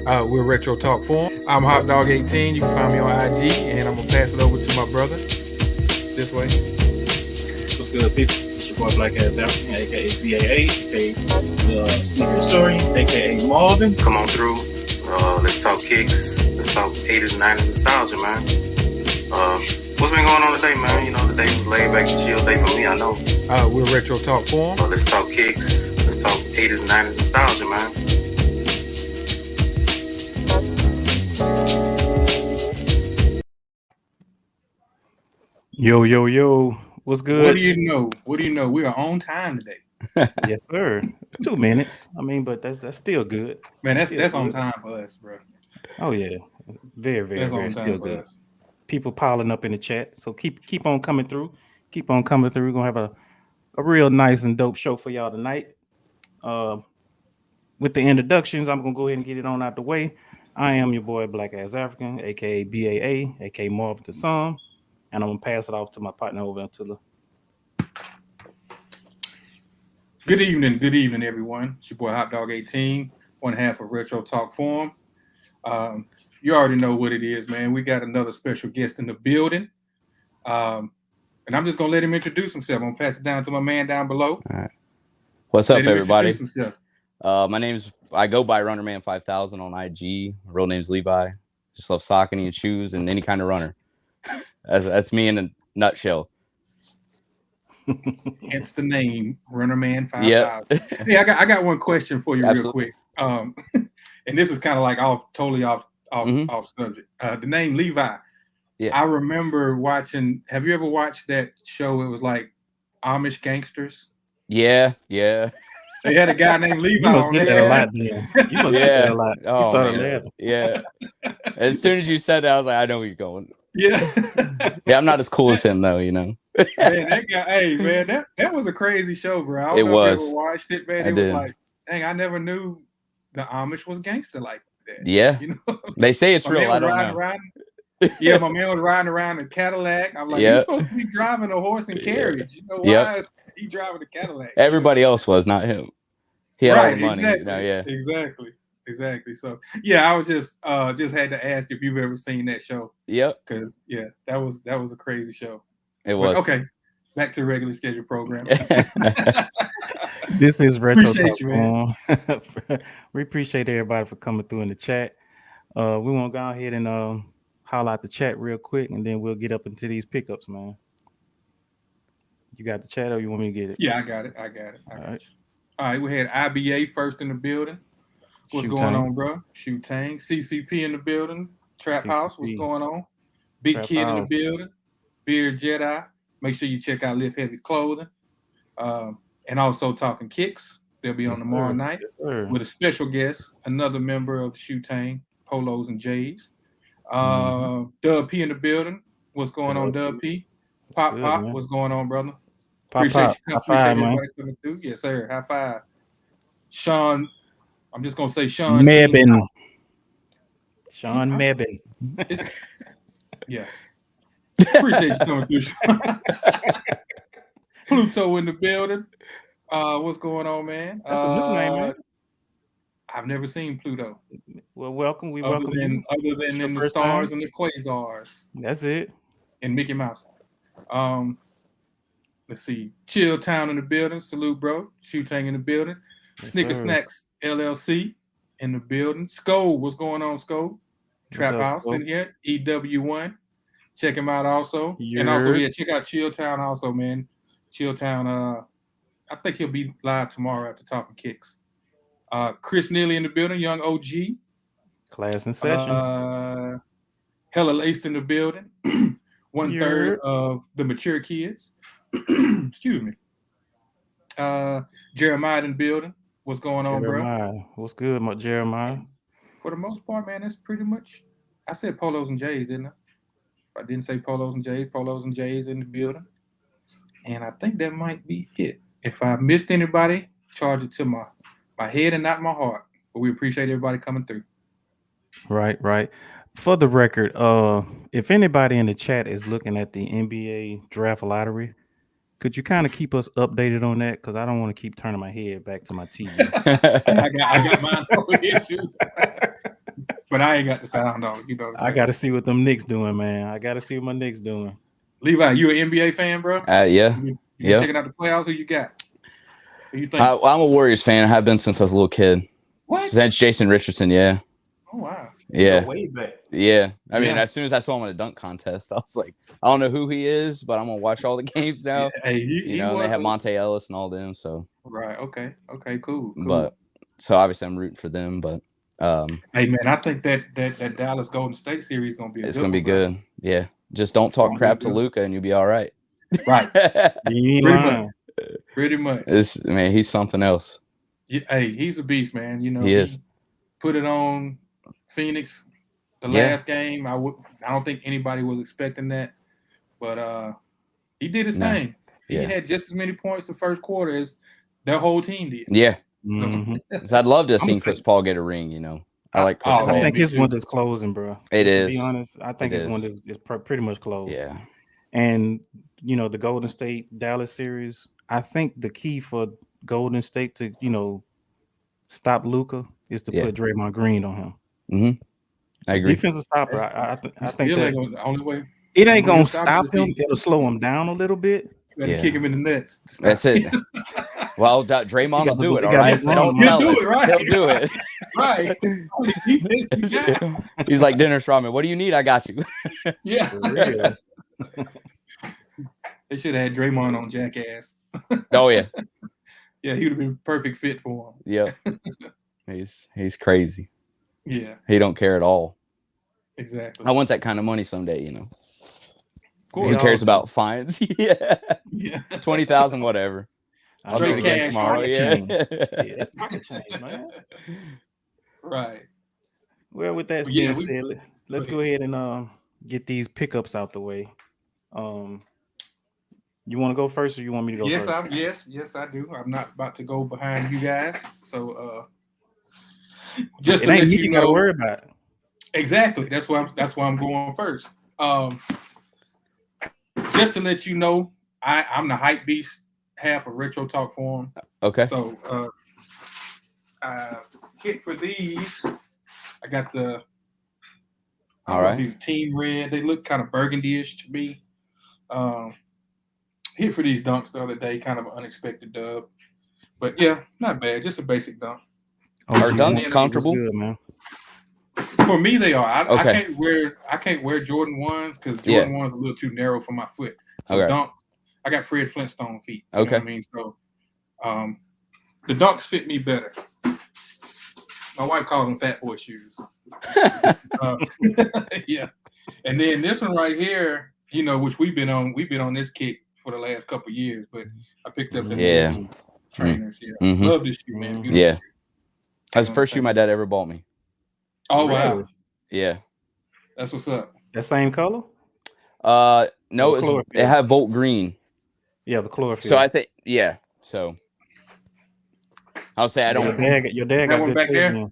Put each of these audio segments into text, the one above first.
We're Retro Talk Forum. I'm Hot Dog 18. You can find me on IG, and I'm gonna pass it over to my brother this way. What's good, people? It's your boy Black Ass African, aka BAA, aka Sneaker Story, aka Marvin. Come on through. Let's talk kicks. Let's talk 80s and 90s nostalgia, man. What's been going on today, man? You know, today was laid back and chill day for me, I know. We're Retro Talk Forum. Let's talk kicks. Let's talk 80s and 90s nostalgia, man. Yo, what's good? What do you know? We are on time today. Yes, sir. 2 minutes. I mean, but that's still good. Man, that's Still on good. time for us, bro. Oh yeah, very That's on still time for good. us. People piling up in the chat, so keep on coming through. Keep on coming through. We're gonna have a real nice and dope show for y'all tonight. With the introductions, I'm gonna go ahead and get it on out the way. I am your boy Black Ass African, aka BAA, aka Marvin the Song, and I'm gonna pass it off to my partner over to the. Good evening, everyone. It's your boy Hot Dog 18, one half of Retro Talk Forum. You already know what it is, man. We got another special guest in the building. And I'm just gonna let him introduce himself. I'm gonna pass it down to my man down below. All right. What's up, everybody? I go by Runnerman 5000 on IG. Real name's Levi. Just love Saucony and shoes and any kind of runner. That's me in a nutshell. Hence the name Runnerman 5000. Yep. Hey, I got one question for you Absolutely. real quick. And this is kind of like totally off subject. The name Levi. Yeah. I remember watching. Have you ever watched that show? It was like Amish Gangsters. Yeah. They had a guy named Levi You must on get there. that a lot, man. You must get that a lot. Oh, You started man. laughing. Yeah. As soon as you said that, I was like, I know where you're going. Yeah. Yeah, I'm not as cool as him though, you know. Man, that guy. Hey, man, that was a crazy show, bro. I don't know if you ever watched it, man. I It did. was like, dang, I never knew the Amish was gangster like that. Yeah. You know. They say it's My real. man I was don't riding know. around. Yeah, my man was riding around in Cadillac. I'm like, Yep. you're supposed to be driving a horse and carriage. You know, why Yep. is he driving a Cadillac? Everybody else was, not him. He had all the money. Exactly. You know, yeah. Exactly. So yeah, I was just had to ask if you've ever seen that show. Yep. Because yeah, that was a crazy show. It was. But, okay, back to the regular scheduled program. This is Retro Appreciate Talk you, man. Forum. We appreciate everybody for coming through in the chat. We want to go ahead and holler out the chat real quick, and then we'll get up into these pickups, man. You got the chat, or you want me to get it? Yeah, I got it. All right, we had IBA first in the building. What's Shoe going Tang. on, bro? Shoe Tang. CCP in the building. Trap CCP. House. What's going on? Big Trap Kid in the House. building. Beard Jedi. Make sure you check out Lift Heavy Clothing. And also Talking Kicks. They'll be on Yes, tomorrow sir. night Yes, sir. with a special guest, another member of Shoe Tang, Polos and J's. Dub P in the building. What's going on, Dub Dub P? Pop, Good, Pop. man. What's going on, brother? Pop. High Appreciate five, man. everybody coming through. Yes, sir. High five. Sean, I'm just gonna say Sean Mebin. Sean Mebin. Yeah. Appreciate you coming through, Sean. Pluto in the building. What's going on, man? That's a new name, man. I've never seen Pluto. Well, welcome. We Other welcome you. than It's your in the first stars time? and the quasars That's it. and Mickey Mouse. Let's see. Chill Town in the building. Salute, bro. Shoe Tang in the building. Yes, Snicker sir. Snacks LLC in the building. Skull, what's going on, Skull? Trap up, House Skull? in here. EW1. Check him out also. And also, Yerd. yeah, check out Chill Town also, man. Chill Town, I think he'll be live tomorrow after Talking Kicks. Chris Neely in the building, young OG. Class in session. Hella Laced in the building. 1/3 of the mature kids. Excuse me. Jeremiah in the building. What's going on, bro? Jeremiah. What's good, Jeremiah? For the most part, man, that's pretty much. I said Polos and J's, didn't I? If I didn't say Polos and J's in the building. And I think that might be it. If I missed anybody, charge it to my head and not my heart. But we appreciate everybody coming through. Right. For the record, if anybody in the chat is looking at the NBA draft lottery, could you kind of keep us updated on that? Because I don't want to keep turning my head back to my TV. I got mine over here too. But I ain't got the sound on. You know what I'm I saying? got to see what them Knicks doing, man. I got to see what my Knicks doing. Levi, you an NBA fan, bro? Yeah. You been checking out the playoffs? Who you got? Who you think? I'm a Warriors fan. I have been since I was a little kid. What? Since Jason Richardson, yeah. Oh, wow. Yeah. Way back. Yeah. I mean, as soon as I saw him in a dunk contest, I was like, I don't know who he is, but I'm going to watch all the games now. Yeah, hey, he they have Monte Ellis and all them, so. Right, okay, cool. But, so obviously I'm rooting for them, but. Hey, man, I think that Dallas Golden State series is going to be It's going to be good. Yeah. Just don't talk crap to Luka and you'll be all right. Right. Pretty much. Man, he's something else. Yeah, hey, he's a beast, man. You know, he is. Put it on Phoenix the last game. I don't think anybody was expecting that, but he did his thing. Yeah. He had just as many points the first quarter as their whole team did. Yeah. Mm-hmm. So I'd love to have seen Chris Paul get a ring, you know. I like Chris Paul. I think his one is closing, bro. It is. To be honest, I think his one is pretty much closed. Yeah. And, you know, the Golden State Dallas series, I think the key for Golden State to, you know, stop Luka is to put Draymond Green on him. Mm-hmm. I agree. Defensive stopper. I think that the only way. It ain't going to stop him. It'll slow him down a little bit. You got to kick him in the nuts. That's it. Well, Draymond will do it, all right? So don't tell him. He'll do it. Right. He's like Dennis Rodman. What do you need? I got you. Yeah. They should have had Draymond on Jackass. Oh, yeah. Yeah, he would have been perfect fit for him. Yeah. He's crazy. Yeah. He don't care at all. Exactly. I want that kind of money someday, you know. Cool. Who cares about fines? Yeah. 20,000, whatever. I'll do it again tomorrow. That's pocket change, man. Right. Well, with that being said, let's go ahead and get these pickups out the way. You want to go first, or you want me to go first? Yes, I do. I'm not about to go behind you guys, so just to let you know, gotta worry about it. Exactly. That's why I'm going first. Just to let you know, I'm the hype beast half of Retro Talk Forum. Okay. So hit for these. I got the these team red. They look kind of burgundy-ish to me. Hit for these dunks the other day, kind of an unexpected dub. But yeah, not bad. Just a basic dunk. Are dunks comfortable? Good, man. For me, they are. I can't wear Jordan 1s because Jordan 1's a little too narrow for my foot. So dunks, I got Fred Flintstone feet. You know what I mean? So the dunks fit me better. My wife calls them fat boy shoes. Yeah. And then this one right here, you know, which we've been on this kick for the last couple of years, but I picked up the trainers. Yeah. Mm-hmm. Love this shoe, man. Beautiful shoe. That's the first shoe my dad ever bought me. Oh, wow. Yeah. That's what's up. That same color? No, it had Volt Green. Yeah, the chlorophyll. So I think, so I'll say I don't. Your dad got one good back there? in.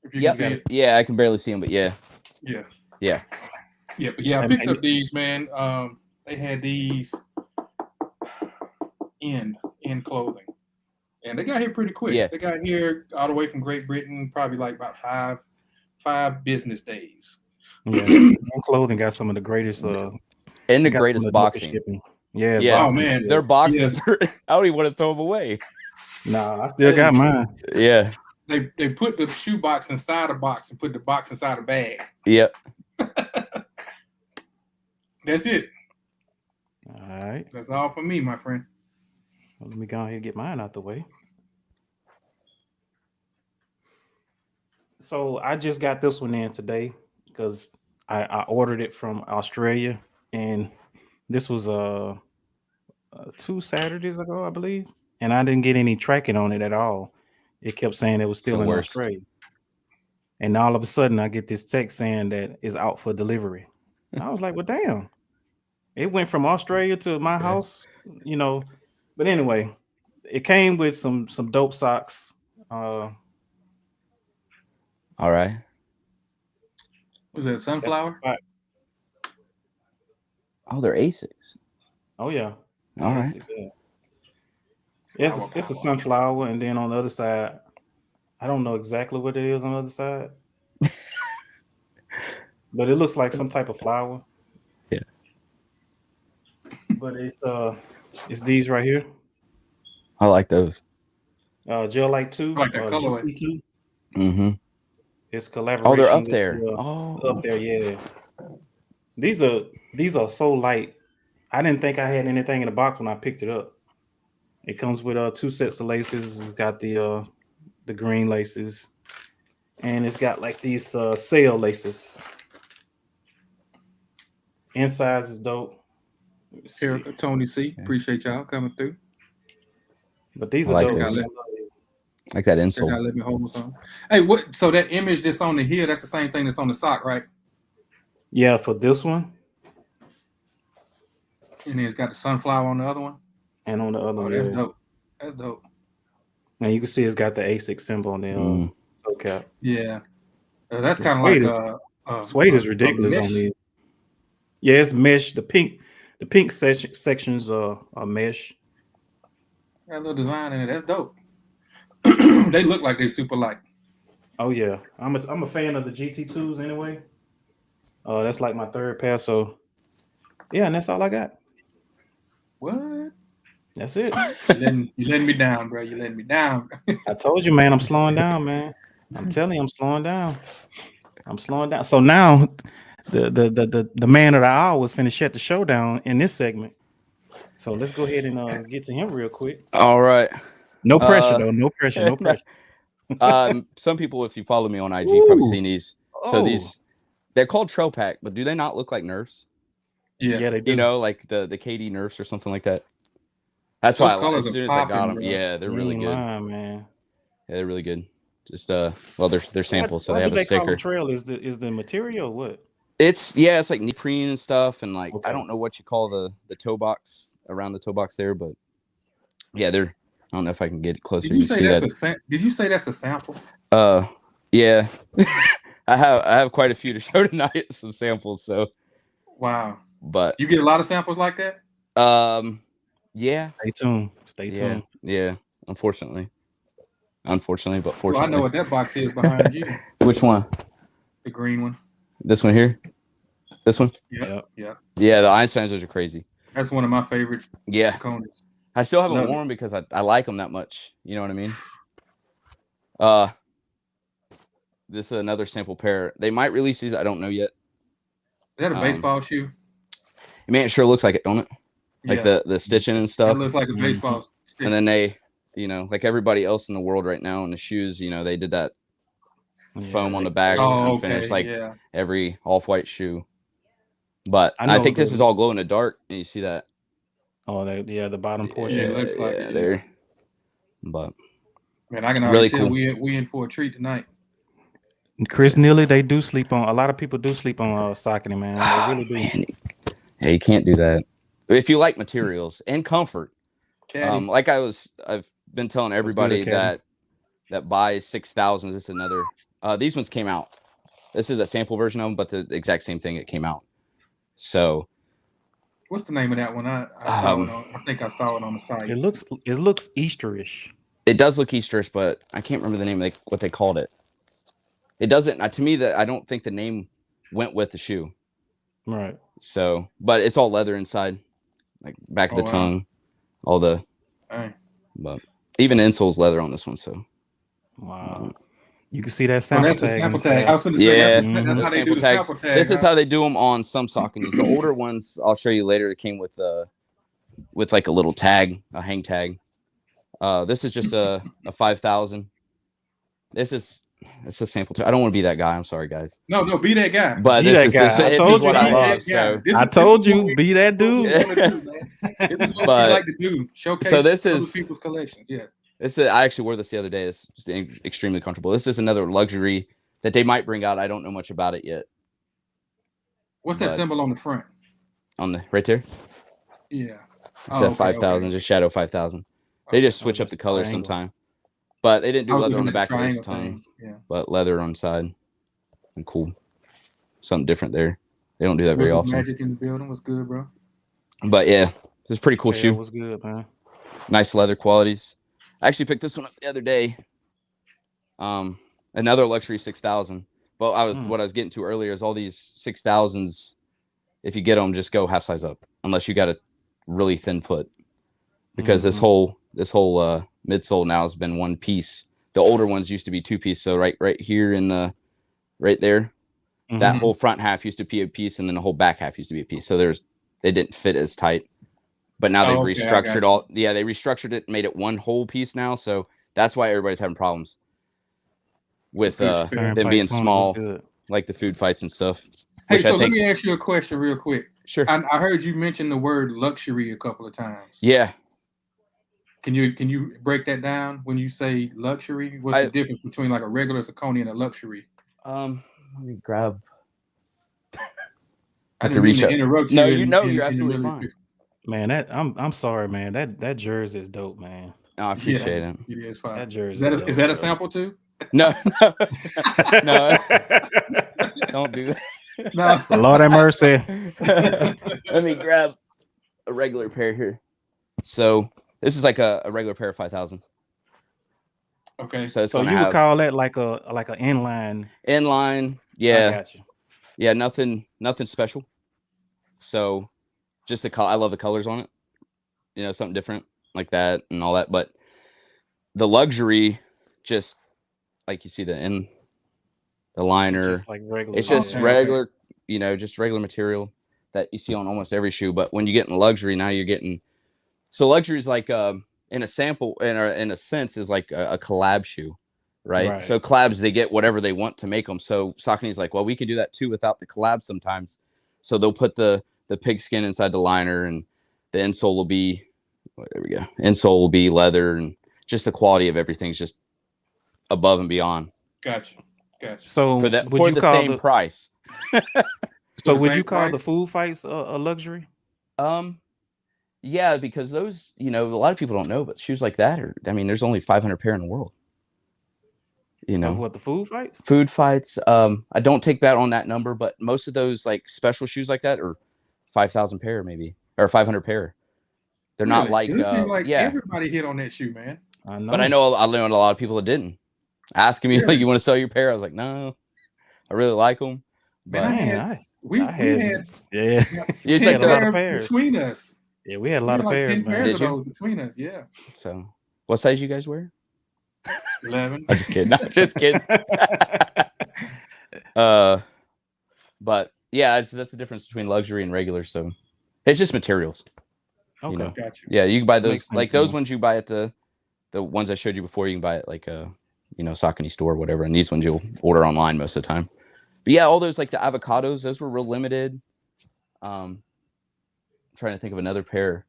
If you can see it. Yeah, I can barely see them, but yeah. But I picked up these, man. They had these in clothing, and they got here pretty quick. Yeah. They got here all the way from Great Britain, probably like about five business days. Yeah, clothing got some of the greatest and the greatest boxing. Yeah. Oh man, their boxes are, I don't even want to throw them away. Nah, I still got mine. Yeah. They put the shoe box inside a box and put the box inside a bag. Yep. That's it. All right. That's all for me, my friend. Well, let me go ahead and get mine out the way. So I just got this one in today because I ordered it from Australia, and this was 2 Saturdays ago, I believe, and I didn't get any tracking on it at all. It kept saying it was still in Australia, and all of a sudden I get this text saying that it's out for delivery. I was like, well, damn, it went from Australia to my house, you know. But anyway, it came with some dope socks. All right. Was it sunflower? Oh, they're Asics. Oh yeah. All right. Asics, yeah. It's a sunflower, and then on the other side, I don't know exactly what it is on the other side. But it looks like some type of flower. Yeah. But it's these right here. I like those. Gel Light 2. I like that colorway. GP2. Mm-hmm. It's collaboration. Oh, they're up with, there. Up there, yeah. These are so light. I didn't think I had anything in the box when I picked it up. It comes with 2 sets of laces. It's got the green laces, and it's got like these sail laces. Insides is dope. Here, Tony C. Appreciate y'all coming through. But these I are like dope. those. Like that insole. Let me hold something. Hey, what? So that image that's on the heel, that's the same thing that's on the sock, right? Yeah, for this one. And then it's got the sunflower on the other one. And on the other one. That's dope. That's dope. Now you can see it's got the ASIC symbol on the toe cap. Yeah. That's kind of like suede is ridiculous on these. Yeah, it's mesh. The pink sections are mesh. Got a little design in it. That's dope. They look like they're super light. Oh yeah, I'm a fan of the GT2s anyway. That's like my third pair. So yeah, and that's all I got. What? That's it. You letting me down, bro. You letting me down. I told you, man. I'm slowing down, man. I'm telling you, I'm slowing down. So now, the man of the hour was finna shut the show down in this segment. So let's go ahead and get to him real quick. All right. No pressure though. No pressure. No pressure. Some people, if you follow me on IG, probably seen these. So they're called Trail Pack, but do they not look like Nerfs? Yeah, they do. You know, like the KD Nerfs or something like that. That's why as soon as I got them, they're really good. Man. Yeah, they're really good. Just well, they're samples, so they have a sticker. Call them trail? Is the material or what? It's like neoprene and stuff, and like I don't know what you call the toe box around the toe box there, but yeah, they're. I don't know if I can get it closer. Did you say that's a sample? Yeah. I have quite a few to show tonight, some samples. So. Wow. But you get a lot of samples like that? Yeah. Stay tuned. Yeah. Unfortunately, but fortunately. Well, I know what that box is behind you. Which one? The green one. This one here? This one? Yeah. Yeah, the Einsteins are crazy. That's one of my favorite Sauconys. I still haven't worn them because I like them that much. You know what I mean? This is another sample pair. They might release these. I don't know yet. Is that a baseball shoe? Man, it sure looks like it, don't it? Like the stitching and stuff. It looks like a baseball stitch. And then they, like everybody else in the world right now in the shoes, they did that foam on the back and finish like every off-white shoe. But I think this is all glow in the dark, and you see that. Oh, the bottom portion. Yeah, it looks like it. There. But man, I can already tell we in for a treat tonight. Chris Neely, they do sleep on. A lot of people do sleep on Saucony, man. They really do. Man. Yeah, you can't do that if you like materials and comfort. Like I've been telling everybody that buys 6,000. This is another. These ones came out. This is a sample version of them, but the exact same thing. It came out. So. What's the name of that one? I saw it I think I saw it on the site. It looks Easterish. It does look Easterish, but I can't remember the name of what they called it. It doesn't. To me, that I don't think the name went with the shoe. Right. So, but it's all leather inside, like back of the tongue, all the. But even the insole's leather on this one. So. Wow. You can see that sample that's tag. The sample tag. I was going to say that's how they do the sample tag. This is how they do them on some Sauconys. The older ones, I'll show you later. It came with like a little tag, a hang tag. This is just a 5,000. It's a sample tag. I don't want to be that guy. I'm sorry, guys. No, be that guy. But this is what I love. So I told you, be that dude. This is what we like to do. Showcase other people's collections. Yeah. I actually wore this the other day. It's just extremely comfortable. This is another luxury that they might bring out. I don't know much about it yet. What's that symbol on the front? On the right there? Yeah. It's that 5,000, just Shadow 5,000. They just switch up the colors sometime. But they didn't do leather on the back of his tongue. Yeah. But leather on the side. And cool. Something different there. They don't do that very often. Magic in the building was good, bro. But yeah, it's a pretty cool shoe. It was good, man. Nice leather qualities. I actually picked this one up the other day. Another luxury 6,000, But what I was getting to earlier is all these 6000s. If you get them, just go half size up, unless you got a really thin foot, because this whole midsole now has been one piece. The older ones used to be two piece. So right here in the right there, that whole front half used to be a piece, and then the whole back half used to be a piece. So they didn't fit as tight. But now they've restructured all. Yeah, they restructured it, made it one whole piece now. So that's why everybody's having problems with them being small, like the food fights and stuff. Hey, so let me ask you a question real quick. Sure. I heard you mention the word luxury a couple of times. Yeah. Can you break that down when you say luxury? What's the difference between like a regular Saucony and a luxury? Let me grab. I didn't mean to interrupt you. No, you're absolutely fine. Man, I'm sorry, man. That jersey is dope, man. No, I appreciate it. It is fine. That jersey is that a sample too? No. Don't do that. No. Lord have mercy. Let me grab a regular pair here. So this is like a regular pair of 5000. Okay. So you would call that like a inline. Inline, yeah. I got you. Yeah, nothing special. So just I love the colors on it. Something different like that and all that. But the luxury, just like you see the liner, it's just regular, just regular material that you see on almost every shoe. But when you get in luxury, now you're getting, so luxury is like in a sample, in a sense, is like a collab shoe, right? So collabs, they get whatever they want to make them. So Saucony's like, well, we can do that too without the collab sometimes. So they'll put the pigskin inside the liner, and the insole will be, there we go. Insole will be leather, and just the quality of everything's just above and beyond. Gotcha. So for the same price. So would you call the food fights a luxury? Yeah, because those, a lot of people don't know, but shoes like that there's only 500 pair in the world. What, the food fights? Food fights. I don't take that on that number, but most of those like special shoes like that are 5,000 pair maybe, or 500 pair. They're not like everybody hit on that shoe, man. I know. But I know a lot of people that didn't. Asking me like, you want to sell your pair? I was like, no, I really like them. But we had it's like a lot of pairs between us. Yeah, we had a lot of pairs. 10 pairs of those between us. Yeah. So, what size you guys wear? 11. I'm just kidding. No, just kidding. But yeah, that's the difference between luxury and regular. So, it's just materials. Okay, gotcha. Yeah, you can buy those those ones you buy at the ones I showed you before. You can buy it like a Saucony store or whatever, and these ones you'll order online most of the time. But yeah, all those like the avocados, those were real limited. Trying to think of another pair.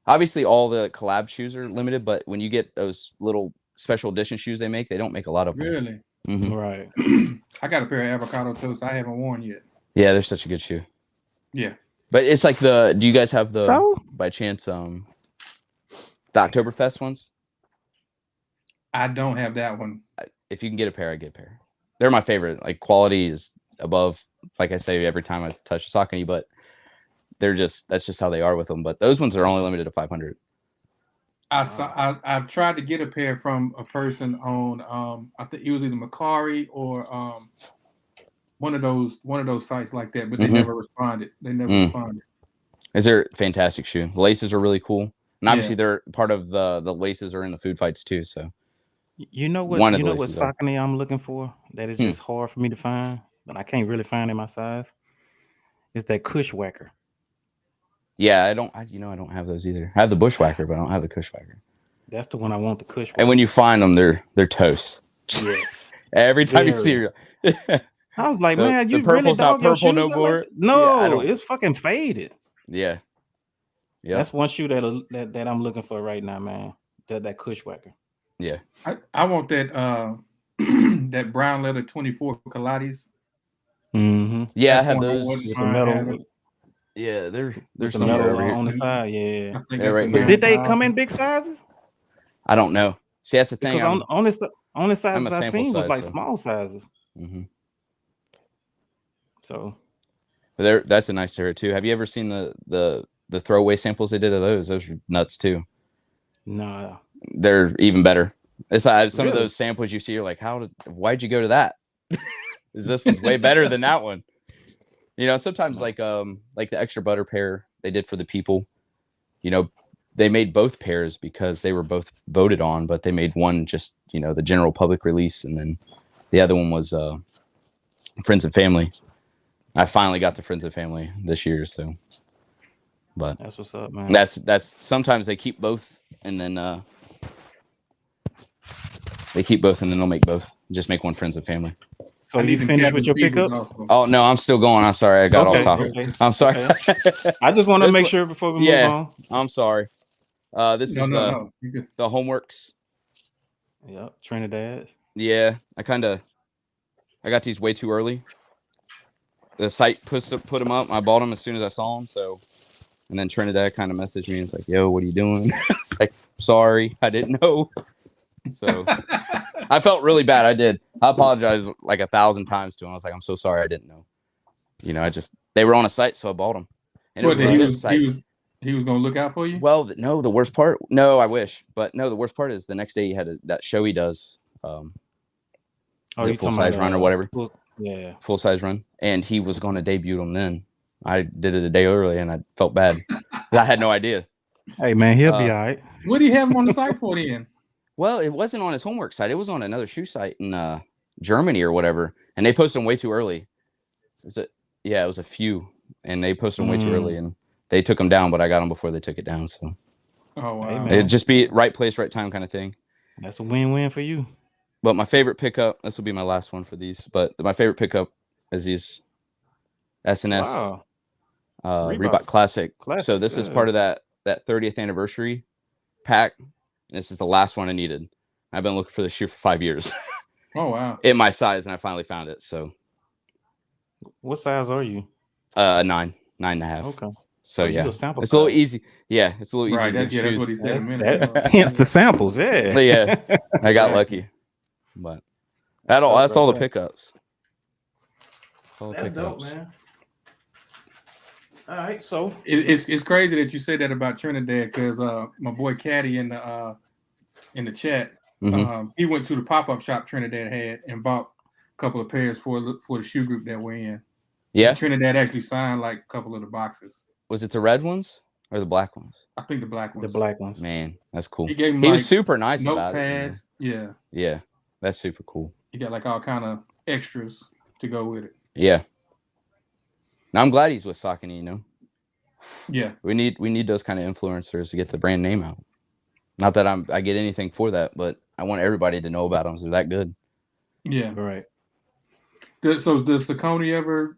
Obviously, all the collab shoes are limited, but when you get those little special edition shoes they don't make a lot of them. Really? Mm-hmm. Right. I got a pair of avocado toes I haven't worn yet. Yeah, they're such a good shoe. Yeah. But it's like do you guys have by chance, the Oktoberfest ones? I don't have that one. If you can get a pair, I get a pair. They're my favorite. Like, quality is above, like I say every time I touch a Saucony, but that's just how they are with them. But those ones are only limited to 500. I've tried to get a pair from a person on I think it was either Macari or one of those sites like that, but they never responded. Is there a fantastic shoe? The laces are really cool, and obviously they're part of the laces are in the food fights too. So what Saucony I'm looking for that is just hard for me to find, but I can't really find in my size. Is that Cushwacker? Yeah, I don't have those either. I have the Bushwhacker, but I don't have the Cushwacker. That's the one I want, the Cushwacker. And when you find them, they're toast. Yes. Every time you see her. I was like, man, you really dog your shoes no more? Like, no, it's fucking faded. Yeah. Yeah. That's one shoe that I'm looking for right now, man. That Cushwacker. Yeah. I want that that brown leather 24 Pilates. Mm-hmm. Yeah, I have those with the metal. Yeah, they're the metal on the side. Yeah. Right. Did they come in big sizes? I don't know. See, that's the thing. Because on the sizes I seen was like small sizes. Mm-hmm. So, but that's a nice pair too. Have you ever seen the throwaway samples they did of those? Those are nuts too. No, they're even better. It's some of those samples you see. You're like, why'd you go to that? This one's way better than that one. You know, sometimes like the extra butter pair they did for the people, you know, they made both pairs because they were both voted on, but they made one just, you know, the general public release, and then the other one was Friends and Family. I finally got the Friends and Family this year, so. But that's what's up, man. That's sometimes they keep both, and then they'll make both. Just make one Friends and Family. So you finished with your pickups? Oh no, I'm still going. I'm sorry, I got off topic. Okay. I'm sorry. Okay. I just want to make sure before we move on. I'm sorry. This is the Homeworks. Yep, Trinidad. Yeah, I got these way too early. The site put them up. I bought them as soon as I saw them. So, and then Trinidad kind of messaged me and it's like, "Yo, what are you doing?" It's like, "Sorry, I didn't know." So I felt really bad. I did. I apologized like 1,000 times to him. I was like, "I'm so sorry, I didn't know." You know, they were on a site, so I bought them. And he was gonna look out for you. Well, no, the worst part. No, I wish, but no, the worst part is the next day he had that show he does. The full size run or whatever. Full size run, and he was going to debut them then. I did it a day early, and I felt bad. I had no idea. Hey man, he'll be all right. What do you have him on the site for then? Well, it wasn't on his Homework site. It was on another shoe site in Germany or whatever, and they posted them way too early. It was a few, and they posted them way too early, and they took them down, but I got them before they took it down. So, oh wow, it'd just be right place, right time kind of thing. That's a win-win for you. But my favorite pickup, this will be my last one for these, but my favorite pickup is these SNS Reebok Classic. So this is part of that 30th anniversary pack. And this is the last one I needed. I've been looking for this shoe for 5 years. Oh wow! In my size, and I finally found it. So, what size are you? 9.5. Okay. So yeah, it's a little easy. Yeah, it's a little easier. Right. That's what he said a minute ago. Hence the samples. Yeah. But yeah, I got lucky. But that's all the pickups. That's dope, man. All right, so it's crazy that you said that about Trinidad, because my boy Caddy in the chat, he went to the pop-up shop Trinidad had and bought a couple of pairs for the shoe group that we're in. Yeah, and Trinidad actually signed like a couple of the boxes. Was it the red ones or the black ones? I think the black ones. The black ones. Man, that's cool. He gave him was super nice about it. Yeah. Yeah, that's super cool. He got like all kind of extras to go with it. Yeah. Now I'm glad he's with Saucony, you know. Yeah. We need those kind of influencers to get the brand name out. Not that I get anything for that, but I want everybody to know about them. So they're that good. Yeah. Right. So does Saucony ever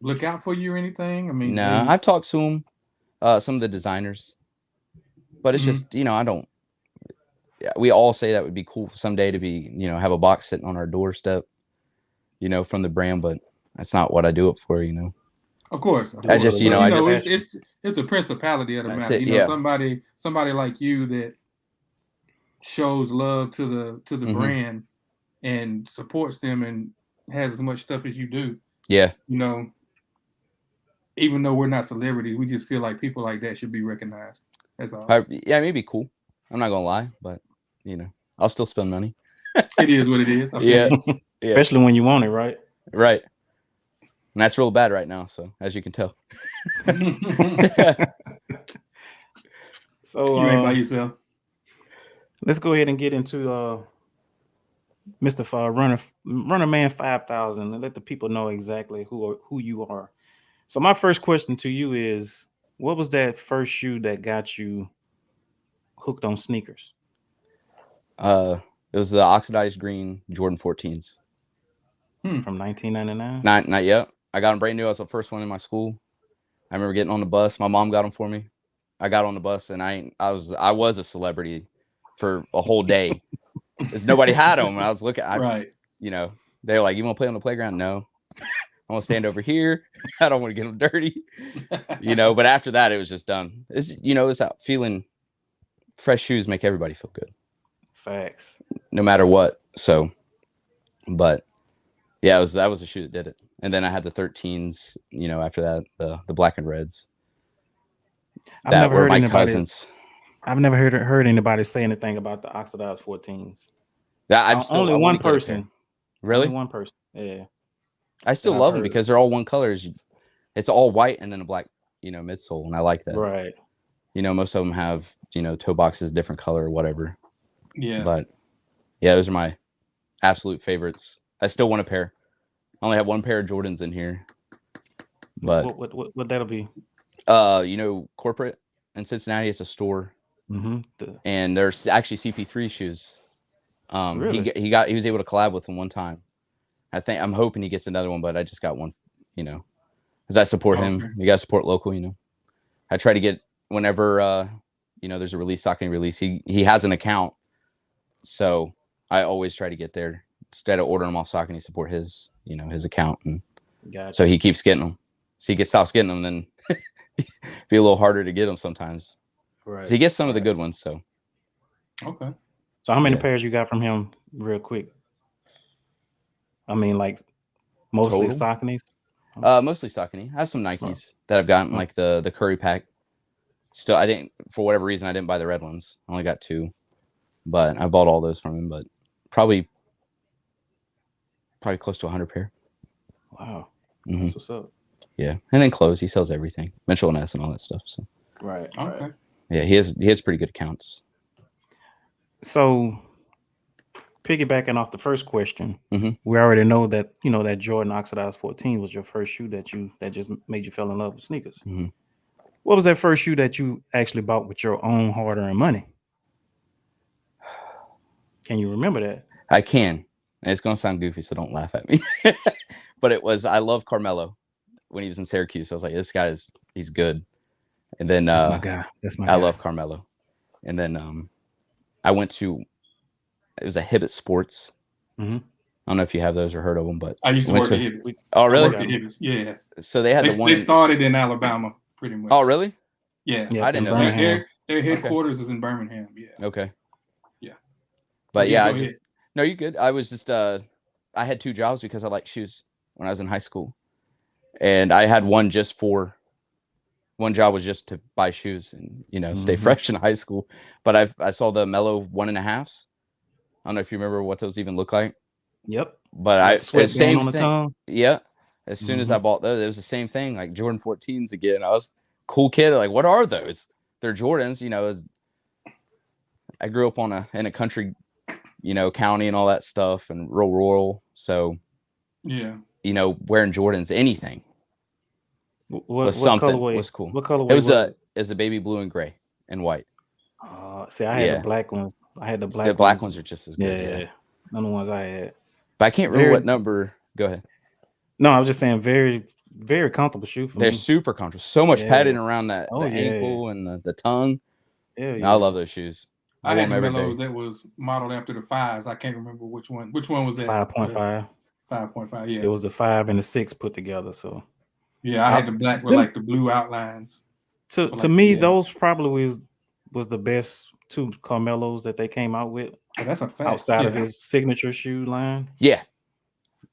look out for you or anything? I mean, no, I've talked to them, some of the designers, but it's just, you know, I don't. Yeah, we all say that would be cool someday to be, you know, have a box sitting on our doorstep, you know, from the brand, but that's not what I do it for, you know. Of course. I just, you know, it's the principality of the matter. You know, somebody like you that shows love to the brand and supports them and has as much stuff as you do. Yeah. You know, even though we're not celebrities, we just feel like people like that should be recognized. That's all. Yeah, it may be cool. I'm not gonna lie, but you know, I'll still spend money. It is what it is. Yeah. Especially when you want it, right? Right. And that's real bad right now, so as you can tell. So you ain't by yourself. Let's go ahead and get into Mr. Runner Man 5000 and let the people know exactly who you are. So my first question to you is, what was that first shoe that got you hooked on sneakers? It was the oxidized green Jordan 14s. From 1999? Not yet. I got them brand new. I was the first one in my school. I remember getting on the bus. My mom got them for me. I got on the bus and I was a celebrity for a whole day. Because nobody had them. And I was looking, you know, they were like, "You want to play on the playground?" No. I want to stand over here. I don't want to get them dirty. You know, but after that, it was just done. It's, you know, it's that feeling. Fresh shoes make everybody feel good. Facts. No matter what. So, but yeah, that was the shoe that did it. And then I had the 13s, you know, after that, the black and reds. That were my cousins. I've never heard anybody say anything about the oxidized 14s. Only one person. Really? Only one person. Yeah. I still love them because they're all one color. It's all white and then a black, midsole, and I like that. Right. Most of them have, toe boxes different color or whatever. Yeah. But yeah, those are my absolute favorites. I still want a pair. I only have one pair of Jordans in here. But what that'll be? Corporate in Cincinnati, it's a store. Mm-hmm. And there's actually CP3 shoes. Really? He was able to collab with them one time. I'm hoping he gets another one, but I just got one, because I support him. You gotta support local, I try to get whenever there's a release, Saucony release. He has an account, so I always try to get there instead of ordering them off Saucony. Support his his account, and so he keeps getting them. So he stops getting them, then be a little harder to get them sometimes. Right. So he gets some of the good ones. So okay. So how many pairs you got from him, real quick? I mean, like mostly Sauconys. Mostly Saucony. I have some Nikes that I've gotten, like the Curry pack. Still, I didn't, for whatever reason, I didn't buy the red ones. I only got 2, but I bought all those from him. But probably close to 100 pair. Wow. Mm-hmm. That's what's up. Yeah, and then clothes. He sells everything, Mitchell and S and all that stuff. So right. Okay. Yeah, he has pretty good accounts. So, piggybacking off the first question, mm-hmm. we already know that that Jordan Oxidized 14 was your first shoe that just made you fall in love with sneakers. Mm-hmm. What was that first shoe that you actually bought with your own hard-earned money? Can you remember that? I can. And it's gonna sound goofy, so don't laugh at me. But I love Carmelo when he was in Syracuse. I was like, this he's good. And then that's my guy. I love Carmelo. And then I went to, it was a Hibbett Sports. Mm-hmm. I don't know if you have those or heard of them, but I used to work at Hibbett. Oh, really? Yeah. So they had they started in Alabama, pretty much. Oh, really? Yeah. I didn't know that. Their headquarters is in Birmingham. Yeah. Okay. Yeah. But no, you're good. I was just I had 2 jobs because I liked shoes when I was in high school, and I had one job was just to buy shoes and stay fresh in high school. But I saw the Mellow 1.5s. I don't know if you remember what those even look like. Yep. But same on the tongue. Yeah. As soon as I bought those, it was the same thing, like Jordan 14s again. I was a cool kid. Like, what are those? They're Jordans. I grew up in a country, county and all that stuff, and real rural. So, yeah, wearing Jordans, anything was cool. What colorway? It was a baby blue and gray and white. See, I had the black ones. I had the black. The black ones are just as good. Yeah, none of the ones I had. But I can't remember what number. Go ahead. No, I was just saying, very, very comfortable shoe for me. They're super comfortable. So much padding around the ankle and the tongue. Yeah, I love those shoes. I had Mellows that was modeled after the 5s. I can't remember which one. Which one was that? 5.5. 5.5. Yeah. It was the 5 and the 6 put together. So. Yeah, I had the black with like the blue outlines. To me, those probably was the best 2 Carmelos that they came out with. Oh, that's a fact. Outside of his signature shoe line. Yeah.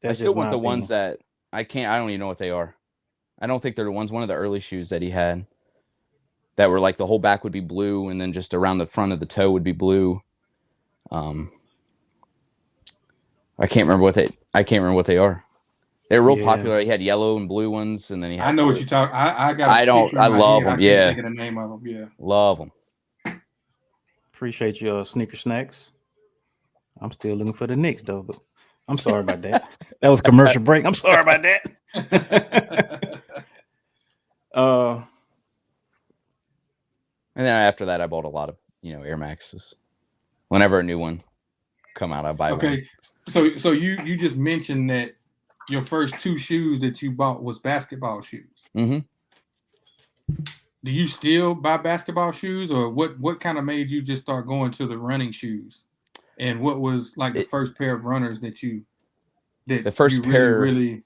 That's I still want the ones that I don't even know what they are. I don't think they're the ones. One of the early shoes that he had that were like the whole back would be blue, and then just around the front of the toe would be blue. I can't remember what they are. They're real popular. He had yellow and blue ones, and then he had. I know what you're talking. I got. I love them. Yeah. Think of the name of them. Yeah. Love them. Appreciate your sneaker snacks. I'm still looking for the Knicks though, but I'm sorry about that. That was a commercial break. I'm sorry about that. And then after that, I bought a lot of Air Maxes. Whenever a new one come out, I buy one. Okay, so you just mentioned that your first 2 shoes that you bought was basketball shoes. Mm-hmm. Do you still buy basketball shoes, or what kind of made you just start going to the running shoes? And what was like the first pair of runners that the first you pair really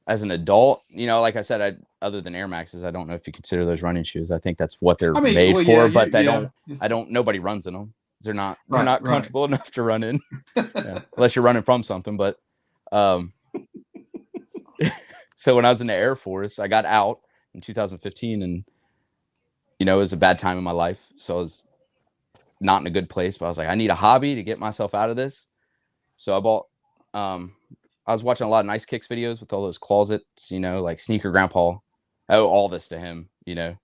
as an adult, like I said, other than Air Maxes, I don't know if you consider those running shoes. I think that's what they're made for, but nobody runs in them. They're not comfortable enough to run in, unless you're running from something. But so when I was in the Air Force, I got out in 2015, and it was a bad time in my life, so I was not in a good place. But I was like, I need a hobby to get myself out of this. So I bought I was watching a lot of Nice Kicks videos with all those closets, you know, like Sneaker Grandpa. I owe all this to him, you know,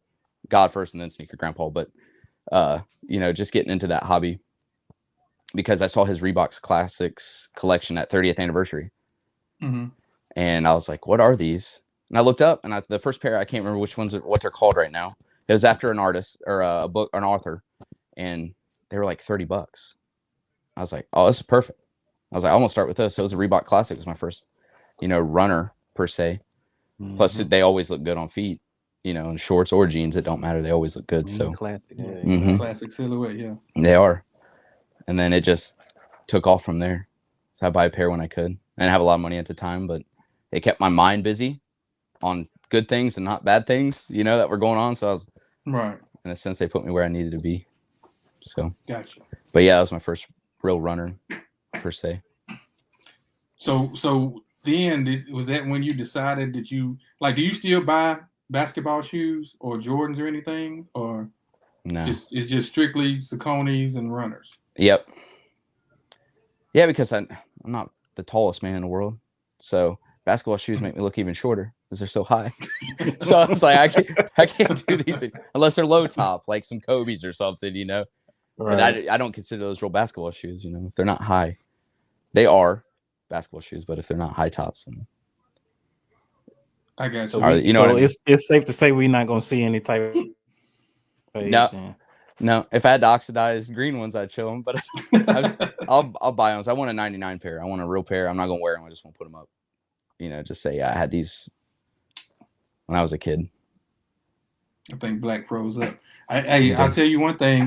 God first and then Sneaker Grandpa. But, you know, just getting into that hobby because I saw his Reebok Classics collection at 30th anniversary. Mm-hmm. And I was like, what are these? And I looked up, and the first pair, I can't remember what they're called right now. It was after an artist or a book, or an author, and they were like $30. I was like, oh, this is perfect. I was like, I'm gonna start with this. So it was a Reebok Classic. It was my first, you know, runner per se. Mm-hmm. Plus, they always look good on feet, you know, in shorts or jeans. It don't matter. They always look good. So classic, classic silhouette, yeah. They are. And then it just took off from there. So I buy a pair when I could. I didn't have a lot of money at the time, but it kept my mind busy on good things and not bad things, you know, that were going on. So I was, right. In a sense, they put me where I needed to be. So, gotcha. But yeah, that was my first real runner per se. So then was that when you decided that you do you still buy basketball shoes or Jordans or anything, or no? It's just strictly Sauconys and runners. Yep. Yeah, because I'm not the tallest man in the world, so basketball shoes make me look even shorter because they're so high. So it's like I can't do these unless they're low top, like some Kobe's or something, you know. Right. But I don't consider those real basketball shoes, you know. If they're not high, they are basketball shoes, but if they're not high tops, then I got you. So, you know, so I mean? It's safe to say we're not going to see any type of No. If I had to oxidize green ones, I'd show them, but I'll buy them. So I want a 99 pair. I want a real pair. I'm not going to wear them. I just want to put them up. You know, just say I had these when I was a kid. I think Black froze up. I'll tell you one thing.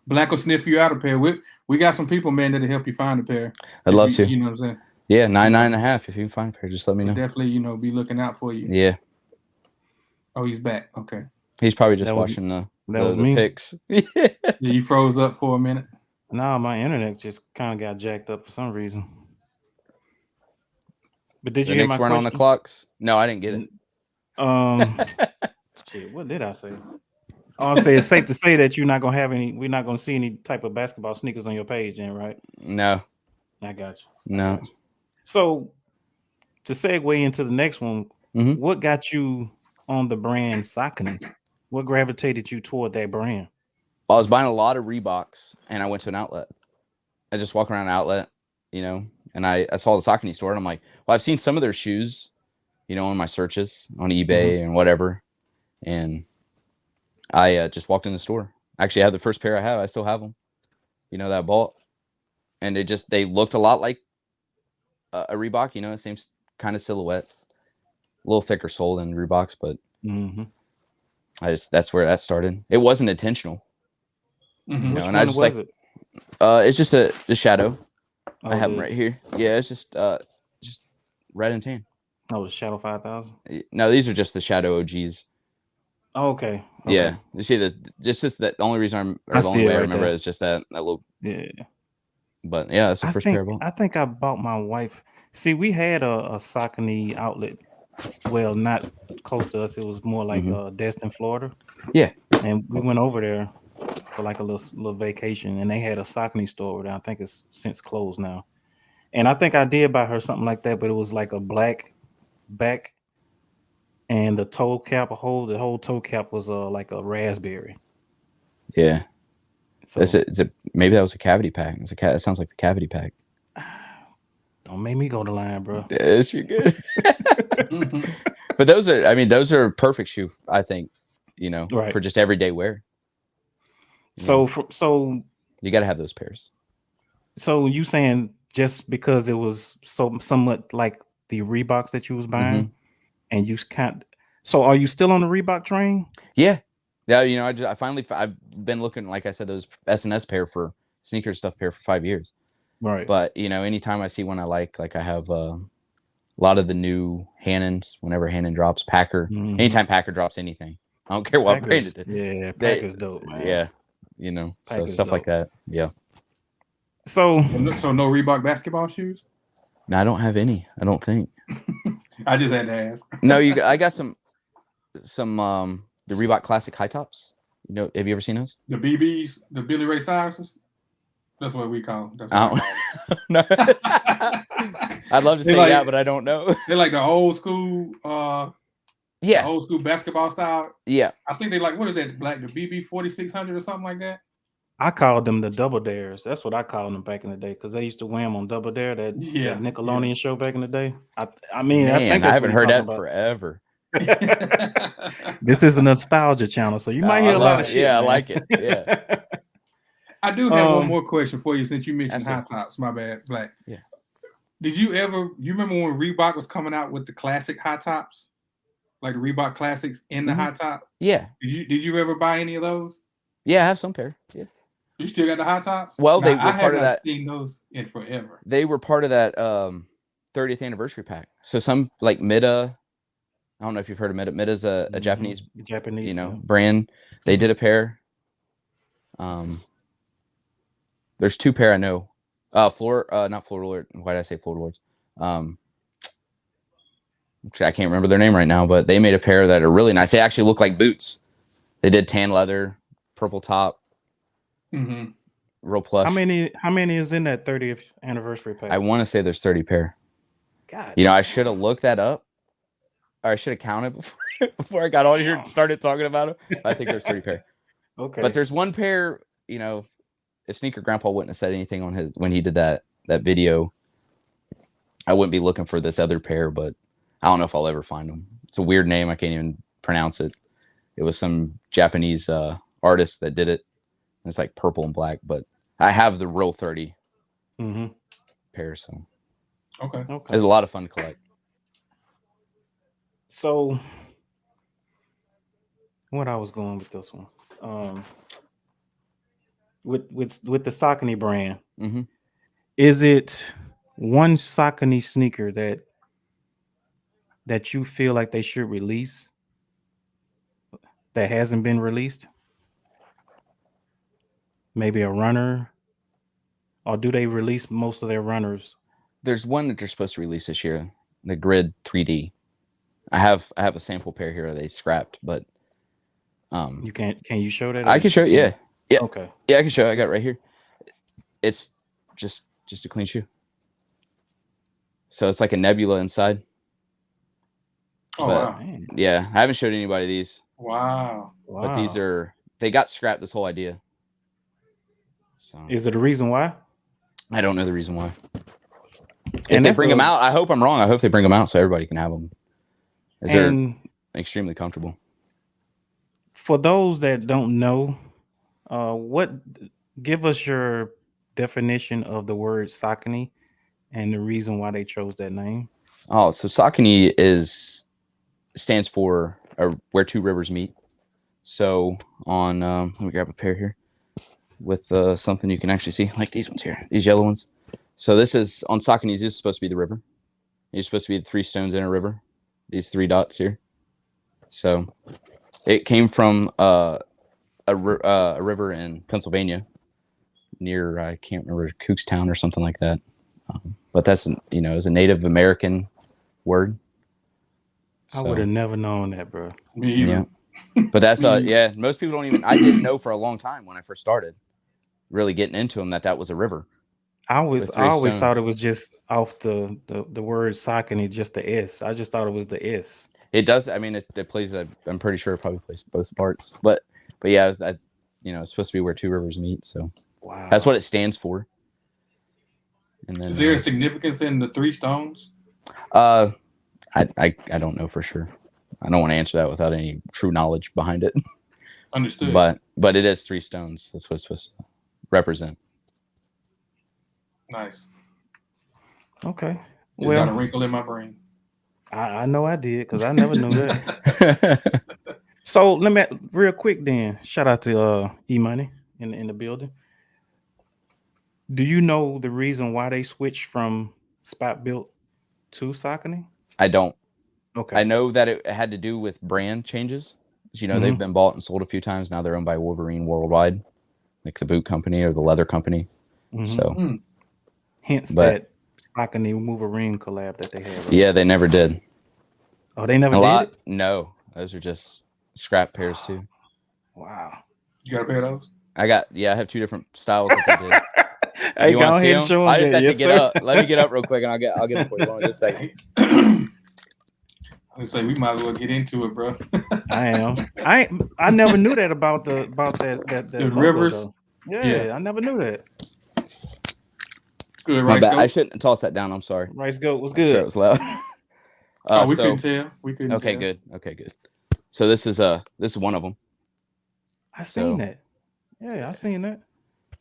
Black will sniff you out a pair. We got some people, man, that'll help you find a pair. I'd love to. You know what I'm saying? Yeah, 9.5. If you can find a pair, just let me know. Definitely, you know, be looking out for you. Yeah. Oh, he's back. Okay. He's probably just watching the pics. Yeah, you froze up for a minute. No, my internet just kind of got jacked up for some reason. But did you hear my question? On the clocks? No, I didn't get it. Shit, what did I say? I'll say it's safe to say that we're not gonna see any type of basketball sneakers on your page then, right? No. I got you. No. So to segue into the next one, what got you on the brand Saucony? What gravitated you toward that brand? I was buying a lot of Reeboks and I went to an outlet. I just walked around an outlet, you know, and I saw the Saucony store and I'm like, well, I've seen some of their shoes, you know, on my searches on eBay and whatever. And I just walked in the store. Actually, I have the first pair I have. I still have them, you know, that I bought. And they looked a lot like a Reebok, you know, the same kind of silhouette, a little thicker sole than Reeboks, but that's where that started. It wasn't intentional. You know, Which and one I just was it? It's just the shadow. Oh, I have them right here. Yeah, it's just red and tan. Oh, the Shadow 5000. No, these are just the Shadow OGs. Oh, okay. Yeah, you see the the only reason the only way I remember it is just that little. Yeah. But yeah, that's the first pair I bought. I think I bought my wife. See, we had a Saucony outlet. Well, not close to us. It was more like Destin, Florida. Yeah. And we went over there for like a little vacation, and they had a Saucony store over there. I think it's since closed now. And I think I did buy her something like that, but it was like a black back, and the toe cap, the whole toe cap was like a raspberry. Yeah. So, maybe that was a cavity pack. It sounds like the cavity pack. Don't make me go the line, bro. Yes, you're good. But those are perfect shoe, I think, you know, for just everyday wear. So you got to have those pairs. So you saying just because it was somewhat like the Reeboks that you was buying, and you can't. So are you still on the Reebok train? Yeah. You know, I've been looking, like I said, those S&S pair for sneaker stuff pair for 5 years. Right. But, you know, anytime I see one I like I have a lot of the new Hannons, whenever Hannon drops, Packer, anytime Packer drops anything. I don't care what brand it is. Yeah, Packer's dope, man. Yeah. You know, Packer's so stuff dope. like that. Yeah. So no Reebok basketball shoes? No, I don't have any. I don't think. I just had to ask. No, I got some the Reebok Classic high tops. You know, have you ever seen those? The BBs, the Billy Ray Cyrus's? That's what we call them. No. I'd love to say yeah, but I don't know. They're like the old school, yeah, old school basketball style. Yeah, I think they like, what is that? Like the BB 4600 or something like that. I called them the Double Dares. That's what I called them back in the day because they used to wear them on Double Dare, that Nickelodeon show back in the day. I mean, man, I think I haven't heard that forever. This is a nostalgia channel, so you might hear a lot of shit. Yeah, man. I like it. Yeah. I do have one more question for you since you mentioned high tops. My bad, Black. Yeah. Did you remember when Reebok was coming out with the classic high tops? Like the Reebok classics in the high top? Yeah. Did you ever buy any of those? Yeah, I have some pair. Yeah. You still got the high tops? Well, they were part of that. I haven't seen those in forever. They were part of that 30th anniversary pack. So some like Mida, I don't know if you've heard of Mida. Mida's a Japanese, brand. They did a pair. There's two pair I know. Not Florida Lord. Why did I say Florida Lords? I can't remember their name right now, but they made a pair that are really nice. They actually look like boots. They did tan leather, purple top. Real plush. How many is in that 30th anniversary pack? I want to say there's 30 pair. God. I should have looked that up. Or I should have counted before I got on here and started talking about it. I think there's 30 pair. Okay. But there's one pair, if Sneaker Grandpa wouldn't have said anything on when he did that video, I wouldn't be looking for this other pair, but I don't know if I'll ever find them. It's a weird name. I can't even pronounce it. It was some Japanese artist that did it. It's like purple and black, but I have the real 30 pair. So okay, it's a lot of fun to collect. So what I was going with this one, with the Saucony brand, is it one Saucony sneaker that you feel like they should release that hasn't been released? Maybe a runner, or do they release most of their runners? There's one that they're supposed to release this year, the Grid 3D. I have a sample pair here they scrapped, but you can you show that? I can show it. Yeah. Okay. Yeah, I can show it. I got it right here. It's just a clean shoe. So it's like a nebula inside. Oh, wow. Yeah, I haven't showed anybody these. Wow. But they got scrapped, this whole idea. So is it a reason why? I don't know the reason why. If they bring them out, I hope I'm wrong. I hope they bring them out so everybody can have them. They're extremely comfortable. For those that don't know, give us your definition of the word Saucony and the reason why they chose that name. Oh, so Saucony stands for where two rivers meet. So on, let me grab a pair here with something you can actually see, like these ones here, these yellow ones. So this is on Saucony. This is supposed to be the river. You're supposed to be the three stones in a river. These three dots here. So it came from a river in Pennsylvania near, I can't remember, Cookstown or something like that. But that's is a Native American word. I would have never known that, bro. Me either. Yeah. But that's most people don't even. I didn't know for a long time when I first started really getting into them that was a river. I always thought it was just off the word Saucony, just the S. I just thought it was the S. It does. I mean, it plays. I'm pretty sure it probably plays both parts. But yeah, it's supposed to be where two rivers meet. So wow, that's what it stands for. And then, is there a significance in the three stones? I don't know for sure. I don't want to answer that without any true knowledge behind it. Understood. But it is three stones. That's what it's supposed to represent. Nice. Okay. Just got a wrinkle in my brain. I know I did because I never knew that. So let me real quick then. Shout out to E-Money in the building. Do you know the reason why they switched from Spot Built to Saucony? I don't. Okay. I know that it had to do with brand changes. They've been bought and sold a few times. Now they're owned by Wolverine Worldwide, like the boot company or the leather company. So, hence that Saucony Wolverine collab that they had. Yeah, they never did. Oh, they never did? No, those are just scrap pairs too. Wow. You got a pair of those? I have two different styles that they did. Hey, You go want to see ahead and them? show I them just that. have to Yes, get sir. up. Let me get up real quick, and I'll get them for you. Hold on just a second. I say we might as well get into it, bro. I am. I never knew that about that The logo rivers. though. Yeah, I never knew that. Good, My right? bad. I shouldn't toss that down. I'm sorry. Rice Goat was I'm sure good. it was loud. We couldn't tell. We couldn't. Okay, tell. good. Okay, good. So this is one of them. I seen that. Yeah, I seen that.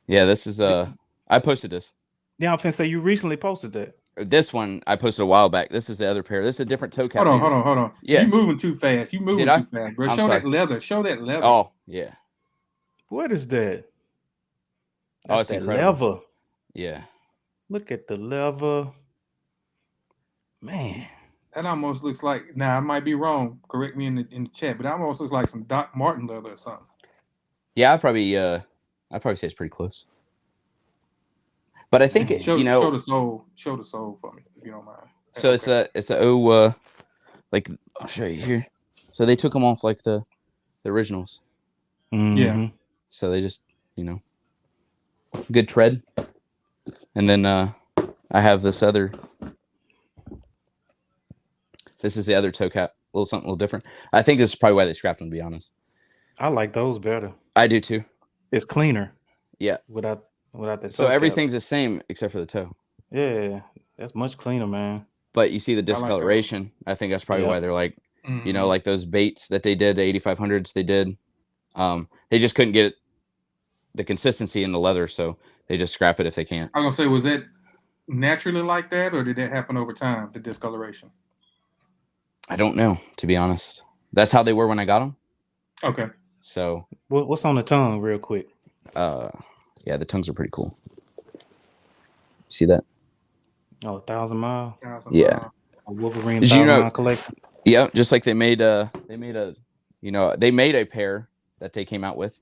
Yeah, this is I posted this. Yeah, I'm finna say you recently posted that. This one I posted a while back. This is the other pair. This is a different toe cap. Hold on. So Yeah, you moving too fast. You moving too fast, bro. Show that leather. Oh yeah. What is that? That's it's that incredible. leather. Yeah. Look at the leather. Man. That almost looks like. Now I might be wrong. Correct me in the chat, but that almost looks like some Doc Martin leather or something. Yeah, I'd probably say it's pretty close. But I think show the sole for me if you don't mind. So okay. it's like I'll show you here. So they took them off like the originals. Mm-hmm. Yeah. So they just good tread, and then I have this other. This is the other toe cap, something a little different. I think this is probably why they scrapped them, to be honest. I like those better. I do too. It's cleaner. Yeah. Without the so everything's the same except for the toe. Yeah, that's much cleaner, man. But you see the discoloration. I think that's probably why they're like, like those baits that they did, the 8500s they did. They just couldn't get the consistency in the leather, so they just scrap it if they can't. I'm gonna say, was that naturally like that, or did that happen over time? The discoloration. I don't know, to be honest. That's how they were when I got them. Okay. So what's on the tongue, real quick? Yeah, the tongues are pretty cool. See that? Oh, 1,000 Mile. Yeah. A Wolverine 1,000 Mile collection. Yeah, just like they made a pair that they came out with.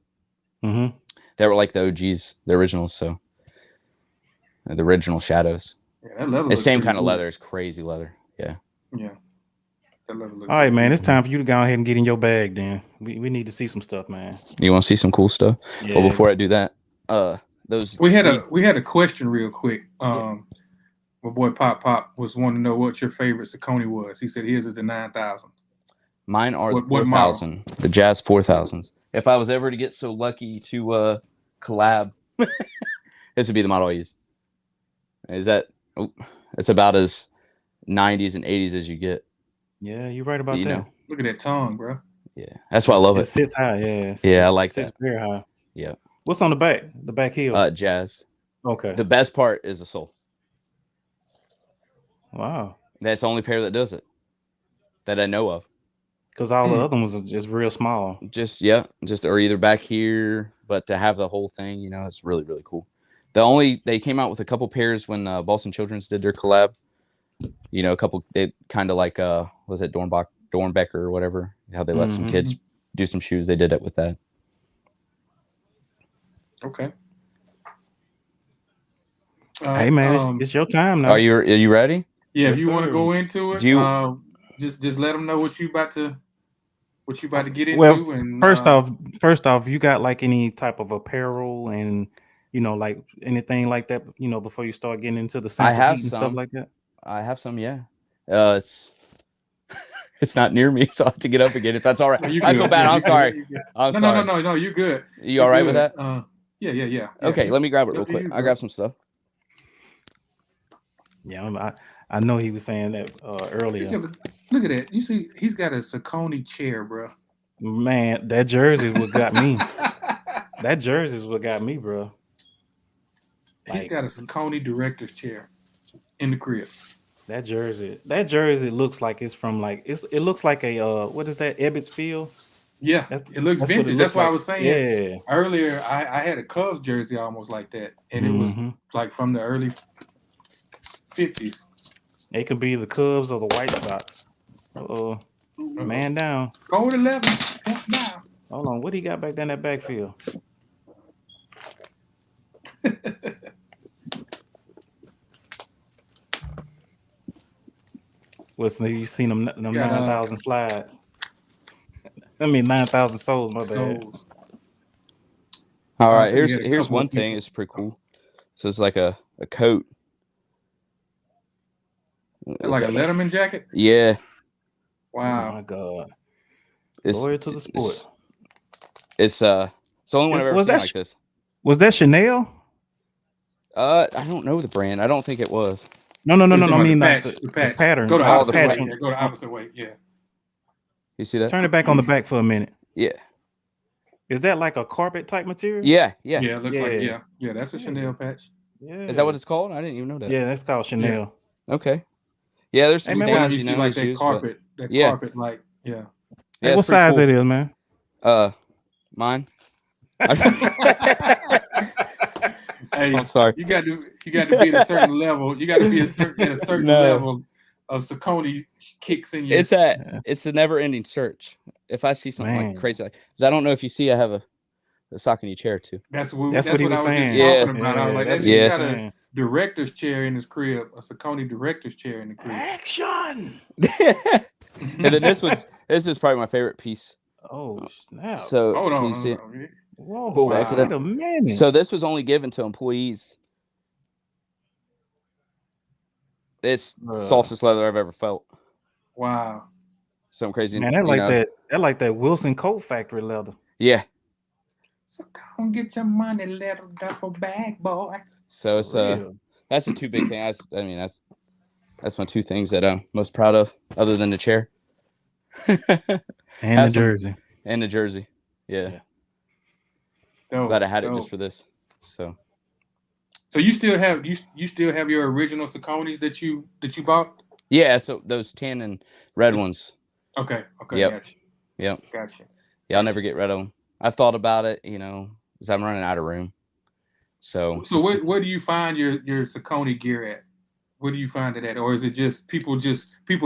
Mm-hmm. They were like the OGs, the originals. So the original Shadows. Yeah, that leather. The same kind of leather. It's crazy leather. Yeah. Yeah. All right, man. It's time for you to go ahead and get in your bag. Then we need to see some stuff, man. You want to see some cool stuff? Yeah. Well, before I do that, we had a question real quick. My boy Pop was wanting to know what your favorite Saucony was. He said his is the 9000. Mine are the 4000, the Jazz 4000s. If I was ever to get so lucky to collab, this would be the model I use. Is that? Oh, it's about as 90s and 80s as you get. Yeah, you're right about that. Know. Look at that tongue, bro. Yeah, that's why I love it. It sits high, yeah. I like that. It sits very high. Yeah. What's on the back? The back heel? Jazz. Okay. The best part is the sole. Wow. That's the only pair that does it that I know of. Because all the other ones are just real small. Or either back here, but to have the whole thing, it's really, really cool. They came out with a couple pairs when Boston Children's did their collab. A couple, they kind of like, was it Dornbecker or whatever? How they let some kids do some shoes. They did it with that. Okay. Hey man, it's your time now. Are you ready? Yeah, if you want to go into it, just let them know what you about to get into. Well, and first off, you got like any type of apparel and like anything like that, before you start getting into the sample heat and stuff like that. I have some, yeah. It's not near me, so I have to get up again. If that's all right. I feel bad. I'm sorry. No, you're good. You all right with that? Yeah. Okay, let me grab it real quick. I grab some stuff. Yeah, I know he was saying that earlier. Look at that. You see, he's got a Saucony chair, bro. Man, that jersey is what got me. That jersey is what got me, bro. He's got a Saucony director's chair in the crib. That jersey looks like it's from it looks like a what is that, Ebbets Field? Yeah, it looks vintage. That's why I was saying. Yeah. Earlier, I had a Cubs jersey almost like that, and it was like from the early 50s. It could be the Cubs or the White Sox. Man down. Cold 11. Now. Hold on, what do you got back down that backfield? You seen them 9,000 slides? 9,000 souls. My bad. All right, here's one thing. It's pretty cool. So it's like a coat. Like a Letterman jacket? Yeah. Wow. Oh my God. It's, Loyal to the sport. It's the only one I've ever seen like this. Was that Chanel? I don't know the brand. I don't think it was. No. I mean, like the the pattern. Go the opposite way. patch Yeah, go the opposite way. Yeah. You see that? Turn it back on the back for a minute. Yeah. Is that like a carpet type material? Yeah. Yeah, it looks like yeah. That's a Chanel patch. Yeah. Is that what it's called? I didn't even know that. Yeah, that's called Chanel. Yeah. Okay. Yeah, there's some Sometimes you stains, see like that shoes, carpet, carpet, like yeah. Hey, what size that is, man? Mine. Hey, I'm sorry. You got to be at a certain level. You got to be at a certain level of Saucony kicks in your. It's a never-ending search. If I see something like crazy, because I don't know if you see, I have a Saucony chair too. That's what he was I was saying. just talking about. I was like, he got a director's chair in his crib, a Saucony director's chair in the crib. Action. And then this is probably my favorite piece. Oh snap! So hold on, can you see it? Whoa, back it up. Wait a minute. So this was only given to employees. It's softest leather I've ever felt. Wow. Something crazy. Man, that like that Wilson Coat Factory leather. Yeah. So come get your money, little duffel bag, boy. So it's that's the two big things. That's my two things that I'm most proud of, other than the chair. And the jersey. And the jersey. Yeah. Dope, glad I had it just for this. So you still have your original Sauconys that you bought? Yeah, so those tan and red ones. Okay. Yep. Gotcha. Yep. Gotcha. Yeah, I'll never get rid of them. I've thought about it, because I'm running out of room. So where do you find your Saucony gear at? Where do you find it at, or is it just people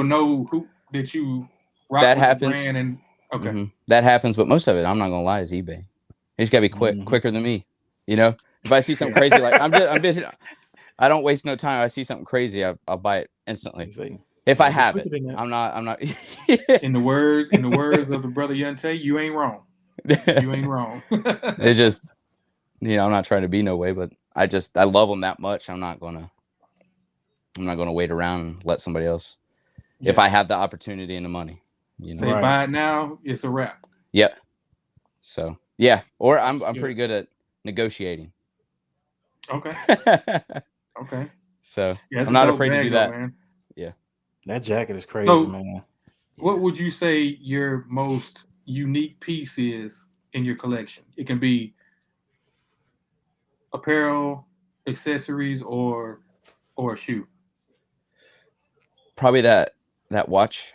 know who that you rock that with happens? The brand and okay, that happens, but most of it, I'm not gonna lie, is eBay. You just gotta be quicker than me. If I see something crazy, like I'm busy, I don't waste no time. If I see something crazy, I'll buy it instantly. If I have it, I'm not. In the words of the brother Yunte, you ain't wrong. You ain't wrong. It's just, I'm not trying to be no way, but I love them that much. I'm not gonna wait around and let somebody else. Yeah. If I have the opportunity and the money, Say buy it now, it's a wrap. Yep. So yeah, or I'm pretty good at negotiating. Okay. Okay. So I'm not afraid to do that. Man. Yeah. That jacket is crazy, man. What would you say your most unique piece is in your collection? It can be apparel, accessories, or a shoe. Probably that watch.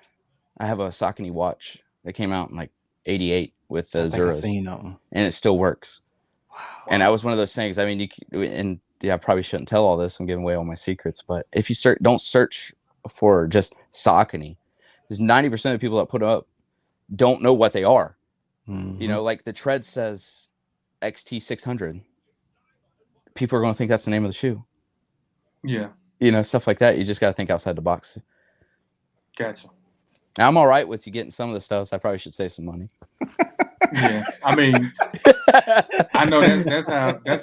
I have a Saucony watch that came out in like '88 with the Zuras, and it still works. Wow. And that was one of those things. I mean, I probably shouldn't tell all this. I'm giving away all my secrets. But if you don't search for just Saucony, because 90% of people that put up don't know what they are. Mm-hmm. Like the tread says XT600. People are going to think that's the name of the shoe. Yeah. Stuff like that. You just got to think outside the box. Gotcha. I'm all right with you getting some of the stuff. So I probably should save some money. Yeah, I mean, I know that's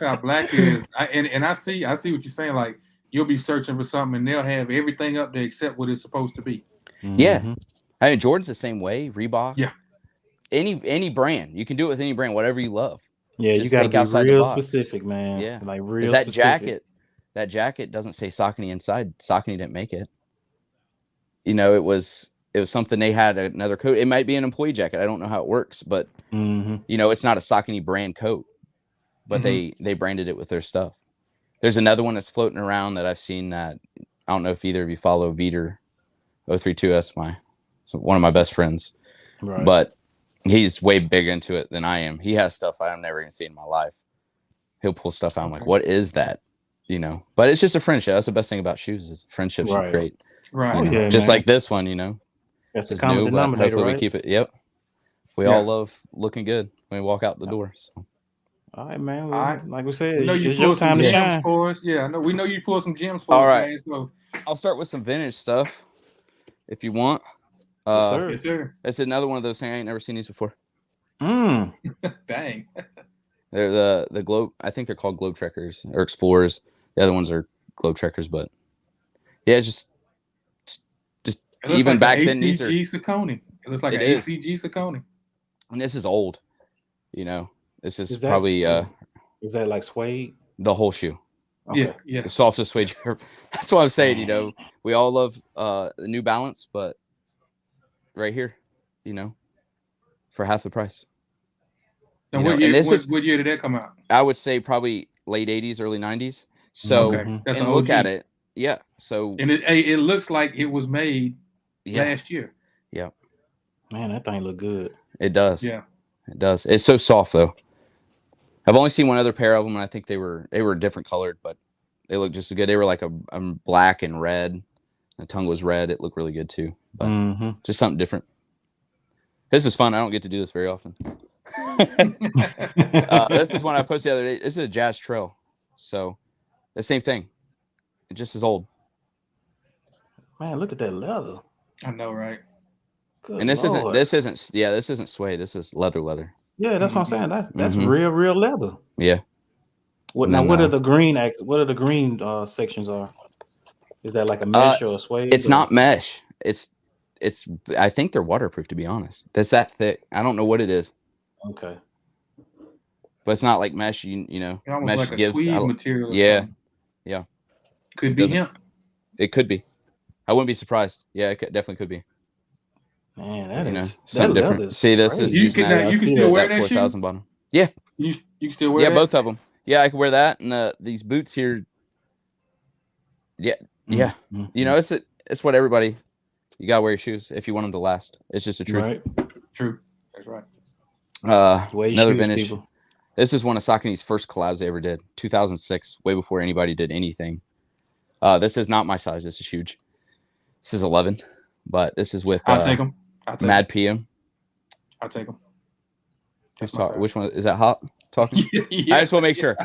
how Black is. I see what you're saying. Like you'll be searching for something, and they'll have everything up there except what it's supposed to be. Mm-hmm. Yeah, I mean Jordan's the same way. Reebok. Yeah. Any brand, you can do it with any brand, whatever you love. Yeah, you got to be real specific, man. Yeah, like real. That jacket doesn't say Saucony inside. Saucony didn't make it. It was something they had another coat. It might be an employee jacket. I don't know how it works, but it's not a Saucony brand coat, but they branded it with their stuff. There's another one that's floating around that I've seen that I don't know if either of you follow Veter 032. That's one of my best friends, right. But he's way bigger into it than I am. He has stuff I'm never gonna see in my life. He'll pull stuff out. I'm like, what is that? But it's just a friendship. That's the best thing about shoes is friendships are great. Right. Yeah, just man. like this one, That's the common denominator, hopefully right? we keep it. Yep. We all love looking good when we walk out the door. So. All right, man. Well, like we said, it's your time to shine. For us. Yeah, I know. We know you pull some gems for all us, right. man, so. I'll start with some vintage stuff, if you want. Yes, sir. It's another one of those things. I ain't never seen these before. Dang. They're the globe. I think they're called Globe Trekkers or Explorers. The other ones are Globe Trekkers, but yeah, just even like back then. These are Saucony. It looks like an ACG Saucony. And this is old. This is that, probably is that like suede? The whole shoe. Okay. Yeah. The softest suede. That's what I'm saying. We all love the New Balance, but right here, for half the price. Now, what year did that come out? I would say probably late 80s, early 90s. So, That's and an look OG. at it. Yeah. So, and it looks like it was made last year. Yeah. Man, that thing look good. It does. Yeah. It does. It's so soft though. I've only seen one other pair of them, and I think they were different colored, but they look just as good. They were like a black and red. The tongue was red. It looked really good too, but just something different. This is fun. I don't get to do this very often. This is one I posted the other day. This is a Jazz Trail, so the same thing. It just is old. Man, look at that leather. I know, right? Good and this Lord. isn't suede. This is leather. Yeah, that's what I'm saying. That's real leather. Yeah. What are the green? What are the green sections are? Is that like a mesh or a suede? It's not mesh. It's. I think they're waterproof. To be honest, that's that thick. I don't know what it is. Okay. But it's not like mesh. You know, mesh like a gives tweed material. Or something. Yeah. Could be hemp. It could be. I wouldn't be surprised. Yeah, it definitely could be. Man, that is something different. See, this crazy. is you can still wear that 4,000 bottom. Yeah, you can still wear that? Yeah, both of them. Yeah, I can wear that and these boots here. Yeah, yeah. Mm-hmm. It's what everybody. You gotta wear your shoes if you want them to last. It's just the truth. Right. True. That's right. Another vintage. People. This is one of Saucony's first collabs they ever did. 2006, way before anybody did anything. This is not my size. This is huge. This is 11, but this is with. I'll take them. Mad PM. I'll take them. Which one is that? Hot talking. Yeah. I just want to make sure.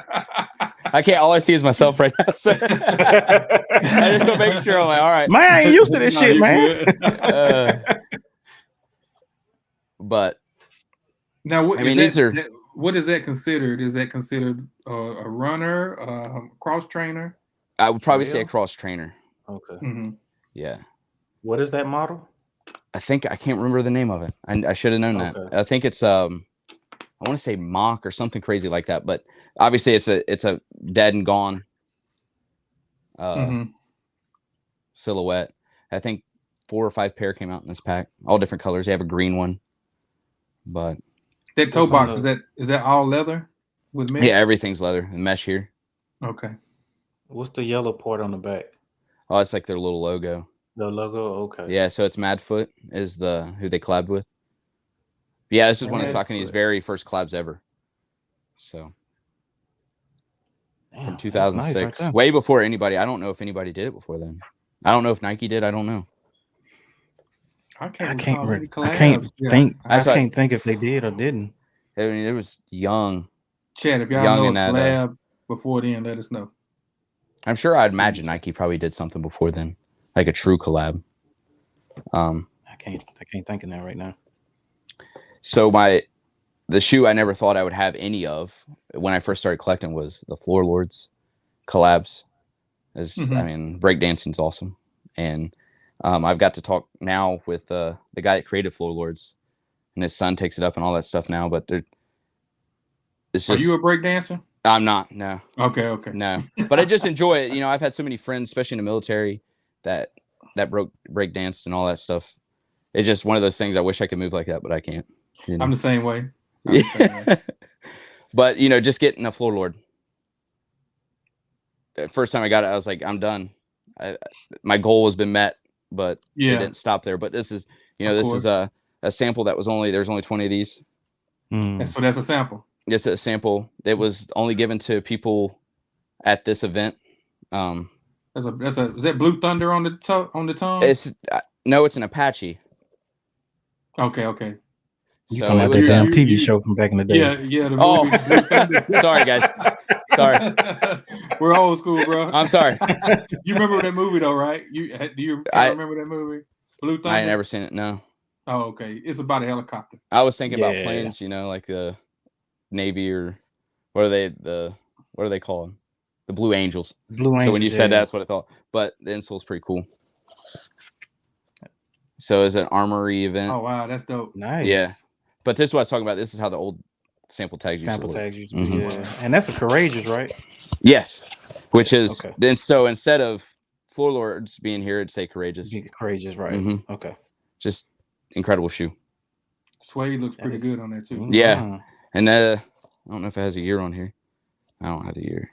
I can't. All I see is myself right now. So I just want to make sure. I'm like, all right. Man, I ain't used to this shit, man. But now, what is that considered? Is that considered a runner, cross trainer? I would probably say a cross trainer. Okay. Mm-hmm. Yeah. What is that model? I can't remember the name of it. I should have known that. I think it's I want to say mock or something crazy like that, but obviously it's a dead and gone silhouette. I think 4 or 5 pair came out in this pack, all different colors. They have a green one, but that toe box is that all leather with mesh? Yeah, everything's leather and mesh here. Okay. What's the yellow part on the back? Oh, it's like their little logo. The logo, okay. Yeah, so it's Madfoot is who they collabed with. Yeah, this is one of Saucony's very first collabs ever. So from 2006, right, way before anybody. I don't know if anybody did it before then. I don't know if Nike did. I don't know. I can't think if they did or didn't. I mean, it was young. Chad, if y'all know a collab before then, let us know. I'm sure. I'd imagine Nike probably did something before then, like a true collab. I can't think of that right now. So the shoe I never thought I would have any of when I first started collecting was the Floor Lords collabs. I mean, breakdancing's awesome, and I've got to talk now with the guy that created Floor Lords, and his son takes it up and all that stuff now. But it's just. Are you a breakdancer? I'm not. No. Okay. No, but I just enjoy it. I've had so many friends, especially in the military, that break danced and all that stuff. It's just one of those things. I wish I could move like that, but I can't. I'm the same way. But just getting a Floor Lord. The first time I got it, I was like, I'm done. My goal has been met, but it didn't stop there. But this is, is a sample that there's only 20 of these. So that's a sample. It's a sample. It was only given to people at this event. Is that Blue Thunder on the tongue? No, it's an Apache. Okay. You talking about that damn TV show from back in the day? Yeah. The movie. Sorry, guys. Sorry. We're old school, bro. I'm sorry. You remember that movie though, right? Do you remember that movie? Blue Thunder. I ain't never seen it. No. Oh, okay. It's about a helicopter. I was thinking about planes. Like the Navy or what are they called? The Blue Angels. Blue Angels. So when you said that's what I thought. But the insole's pretty cool. So it's an armory event. Oh wow, that's dope. Nice. Yeah. But this is what I was talking about. This is how the old sample tags used to be. Mm-hmm. Yeah. And that's a Courageous, right? Yes. Which is then so instead of Floor Lords being here, it'd say Courageous. Courageous, right? Mm-hmm. Okay. Just incredible shoe. Suede looks pretty good on there too. Yeah. And I don't know if it has a year on here. I don't have the year.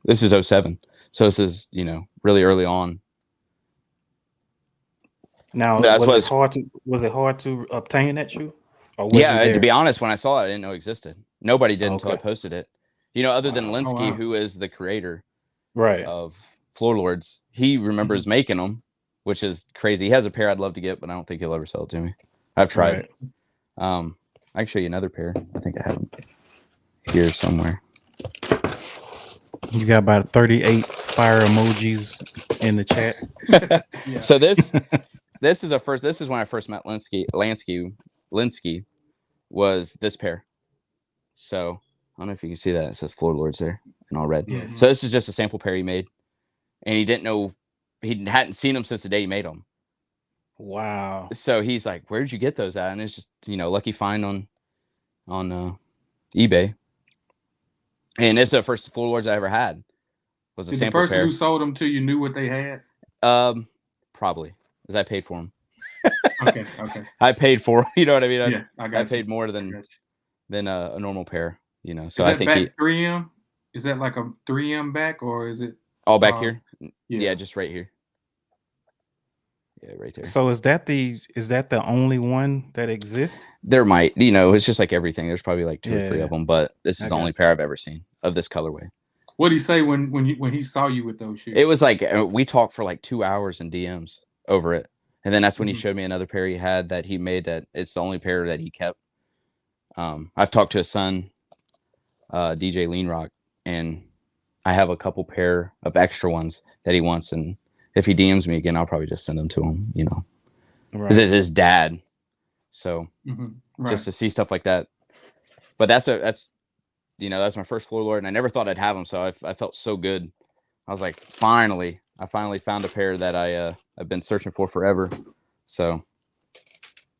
This is 07. So this is, really early on. Now, was it hard to obtain that shoe? Or was to be honest, when I saw it, I didn't know it existed. Nobody did until I posted it. Other than Linsky, who is the creator of Floor Lords, he remembers making them, which is crazy. He has a pair I'd love to get, but I don't think he'll ever sell it to me. I've tried. I can show you another pair. I think I have them here somewhere. You got about 38 fire emojis in the chat. So this is this is when I first met Linsky was this pair. So I don't know if you can see that. It says Floor Lords there in all red. Yes. So this is just a sample pair he made. And he didn't know, he hadn't seen them since the day he made them. Wow. So he's like, where'd you get those at? And it's just, lucky find on eBay. And it's the first Floor Lords I ever had. Was a sample pair. The person who sold them to you knew what they had? Probably, because I paid for them. Okay. I paid for them. You know what I mean? Yeah, I paid more than a normal pair. So is that I think back 3M? Is that like a 3M back, or is it all back here? Yeah, just right here. Yeah, right there. So is that the only one that exists? There might, it's just like everything. There's probably like 2 or 3 of them, but this is the only pair I've ever seen of this colorway. What did he say when he saw you with those shoes? It was like we talked for like 2 hours in DMs over it, and then that's when he showed me another pair he had that he made. That it's the only pair that he kept. I've talked to his son, DJ Lean Rock, and I have a couple pair of extra ones that he wants, and if he DMs me again, I'll probably just send them to him, because it's his dad. So just to see stuff like that. But that's my first Floor Lord, and I never thought I'd have them. So I felt so good. I was like, I finally found a pair that I've been searching for forever. So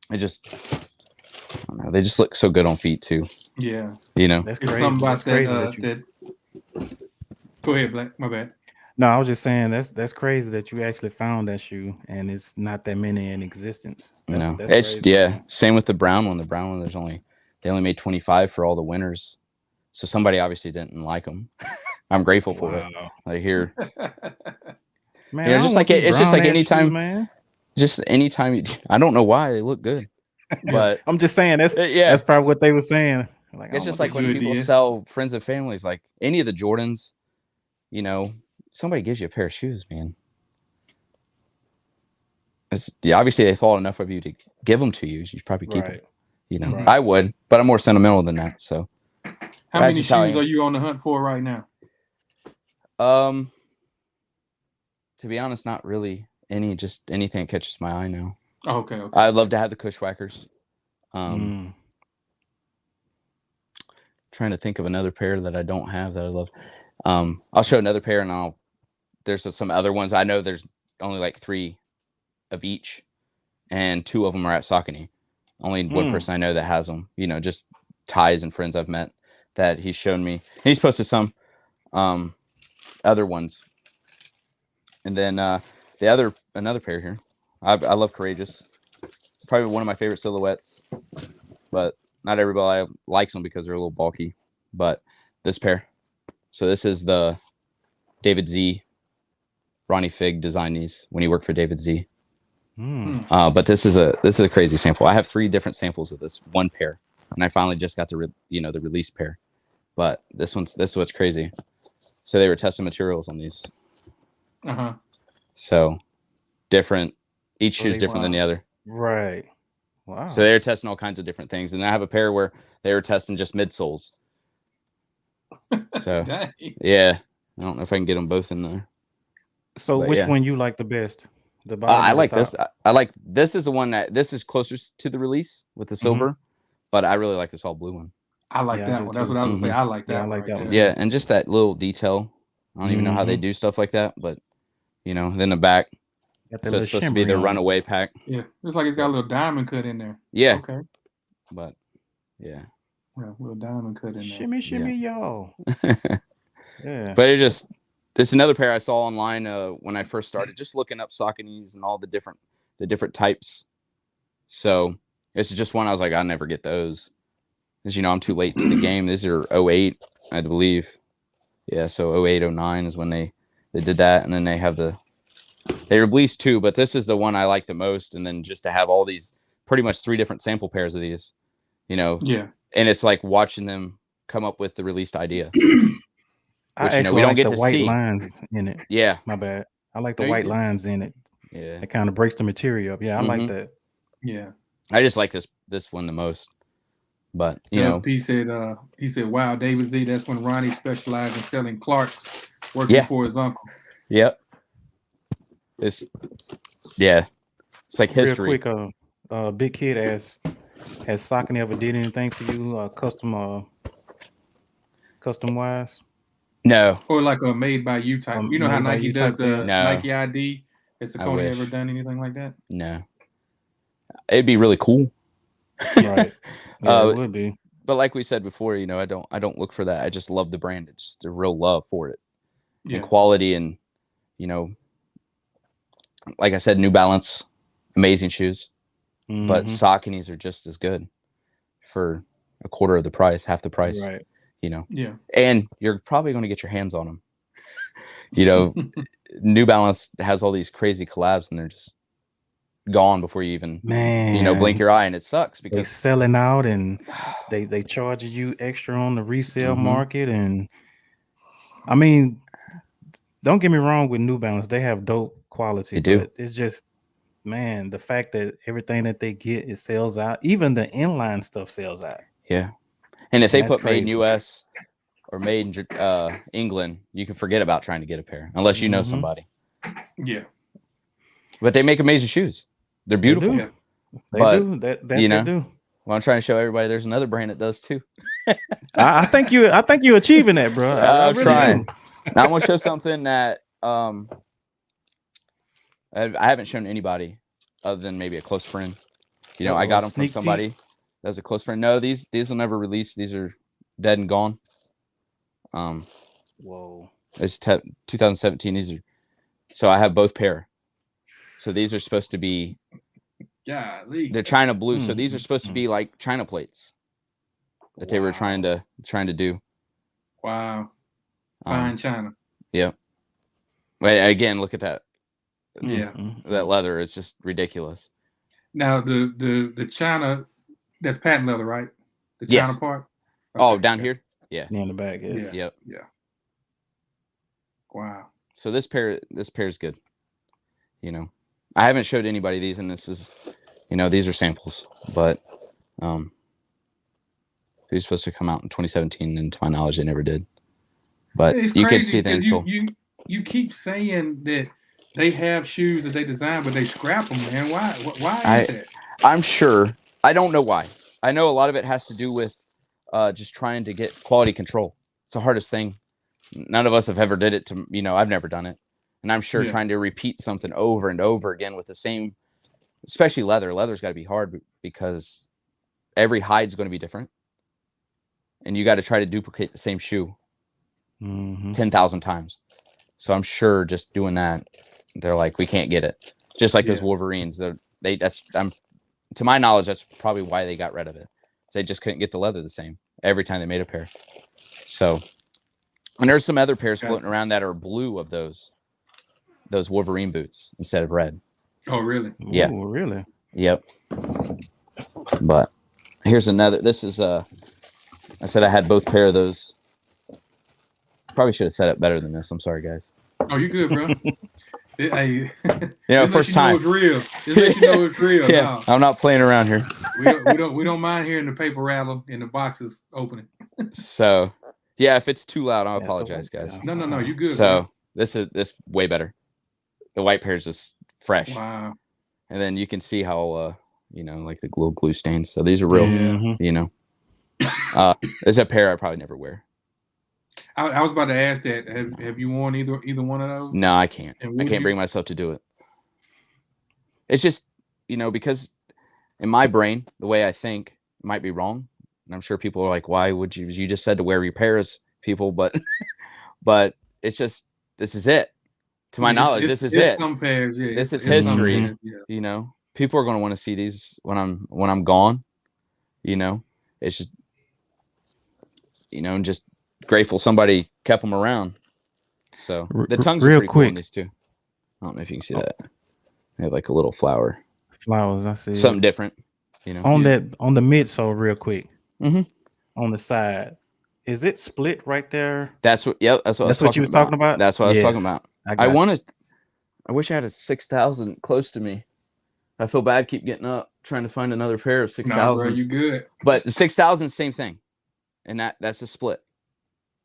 I don't know, they just look so good on feet too. Yeah. That's crazy. Something about that. Go ahead, Black. My bad. No, I was just saying that's crazy that you actually found that shoe, and it's not that many in existence. It's crazy. Same with the brown one. The brown one, they only made 25 for all the winners, so somebody obviously didn't like them. I'm grateful for it. Like here, man, it's just like anytime, shoes, man. Just anytime. I don't know why they look good, but I'm just saying that's probably what they were saying. Like, it's just like when people sell friends and families, like any of the Jordans, somebody gives you a pair of shoes, man. Obviously they thought enough of you to give them to you. You should probably keep them. Right. I would, but I'm more sentimental than that. So, how many shoes are you on the hunt for right now? To be honest, not really any. Just anything that catches my eye now. Oh, okay. I'd love to have the Cushwackers. Trying to think of another pair that I don't have that I love. I'll show another pair, and there's some other ones. I know there's only like 3 of each, and 2 of them are at Saucony. Only one person I know that has them. Just ties and friends I've met that he's shown me. And he's posted some other ones. And then another pair here. I love Courageous. Probably one of my favorite silhouettes, but not everybody likes them because they're a little bulky. But this pair. So this is the David Z. Ronnie Fig designed these when he worked for David Z. But this is a crazy sample. I have 3 different samples of this one pair, and I finally just got the release pair. But this is what's crazy. So they were testing materials on these. So different. Each shoe is different than the other. Right. Wow. So they were testing all kinds of different things, and I have a pair where they were testing just midsoles. So yeah, I don't know if I can get them both in there. So which one you like the best? The I like this. I like this is the one this is closest to the release with the silver, but I really like this all blue one. I like that one. That's what I was gonna say. I like that. I like that one. Yeah, and just that little detail I don't even know how they do stuff like that, but you know, then the back. So it's supposed to be the runaway pack. Yeah, it's like it's got a little diamond cut in there. Yeah. Okay. But yeah. Yeah, little diamond cut in there. Shimmy, y'all. Yeah. But it's another pair I saw online when I first started, just looking up Sauconys and all the different types. So it's just one I was like, I'll never get those. Because, you know, I'm too late to the game. These are 08, I believe. Yeah, so 08, 09 is when they did that. And then they released 2, but this is the one I like the most. And then just to have all these, pretty much 3 different sample pairs of these, you know. Yeah. And it's like watching them come up with the released idea. Which, you know, we don't get the white lines in it. Yeah. My bad. I like the white lines in it. Yeah. It kind of breaks the material up. Yeah, I like that. Yeah. I just like this one the most. But you know, he said, "Wow, David Z. That's when Ronnie specialized in selling Clarks, working for his uncle." Yep. It's like history. Real quick, Big Kid asks, has Saucony ever did anything for you, custom wise? No. Or like a made by you type. You know how Nike does the Nike ID? Has Saucony ever done anything like that? No. It'd be really cool. Right. Yeah, it would be. But like we said before, you know, I don't look for that. I just love the brand. It's just a real love for it. Yeah. And quality, and you know, like I said, New Balance, amazing shoes. Mm-hmm. But Sauconys are just as good for a quarter of the price, half the price. Right. You know. Yeah. And you're probably going to get your hands on them. You know, New Balance has all these crazy collabs and they're just gone before you even blink your eye, and it sucks because they're selling out and they charge you extra on the resale market. And I mean, don't get me wrong with New Balance, they have dope quality. They do. But it's just, man, the fact that everything that they get, it sells out. Even the inline stuff sells out. Yeah. And if they put made in US or made in England, you can forget about trying to get a pair unless you know somebody. Yeah. But they make amazing shoes. They're beautiful. They do. They do. Well, I'm trying to show everybody there's another brand that does too. I think you're achieving that, bro. I'm really trying. Now I'm gonna show something that I haven't shown anybody other than maybe a close friend. You know, I got them from somebody that's a close friend. No, these will never release. These are dead and gone. Whoa. It's 2017. These are, so I have both pair. So these are supposed to be, they're China blue. So these are supposed to be like China plates that they were trying to do. Wow. Fine China. Yeah. Wait, again, look at that. Yeah. That leather is just ridiculous. Now the China, that's patent leather, right? The China part? Okay. Oh, down here? Yeah. In the back, yes. Yep. Yeah. Wow. So this pair is good. You know, I haven't showed anybody these, and this is, you know, these are samples, but these supposed to come out in 2017, and to my knowledge, they never did. But it's you crazy can see the you keep saying that they have shoes that they design, but they scrap them, man. Why is that? I'm sure. I don't know why. I know a lot of it has to do with just trying to get quality control. It's the hardest thing. None of us have ever did it to, you know, I've never done it. And I'm sure trying to repeat something over and over again with the same, especially leather. Leather's got to be hard because every hide's going to be different. And you got to try to duplicate the same shoe 10,000 times. So I'm sure just doing that, they're like, we can't get it. Just like those Wolverines. To my knowledge, that's probably why they got rid of it. They just couldn't get the leather the same every time they made a pair. So, and there's some other pairs floating around that are blue of those Wolverine boots instead of red. Oh, really? Yeah. Ooh, really? Yep. But here's another. This is I said I had both pair of those. Probably should have set it better than this. I'm sorry, guys. Oh, you good, bro? Hey, you know, first time. It's real. Just let you know it's real. Yeah, no. I'm not playing around here. We don't mind hearing the paper rattle and the boxes opening. So, yeah, if it's too loud, I apologize, guys. No, you good. So this way better. The white pair is just fresh. Wow. And then you can see how you know, like the glue stains. So these are real. You know, there's a pair I probably never wear. I was about to ask that. Have you worn either one of those? No, I can't. And I can't bring myself to do it. It's just, because in my brain, the way I think might be wrong. And I'm sure people are like, why would you just said to wear your pairs, people, but it's just, this is it. To my knowledge, this is it. Some pairs, yeah. This is history. Pairs, yeah. People are going to want to see these when I'm gone. It's just, and just grateful somebody kept them around. So the tongues are pretty cool in these too. I don't know if you can see that. They have like a little flower. Flowers, I see. Something different. On the midsole, real quick. Mm-hmm. On the side, is it split right there? That's what. Yep. That's what you were talking about. That's what I was talking about. I wish I had a 6,000 close to me. I feel bad keep getting up trying to find another pair of 6,000. Nah, bro, you good. But the 6,000 is the same thing, and that's a split.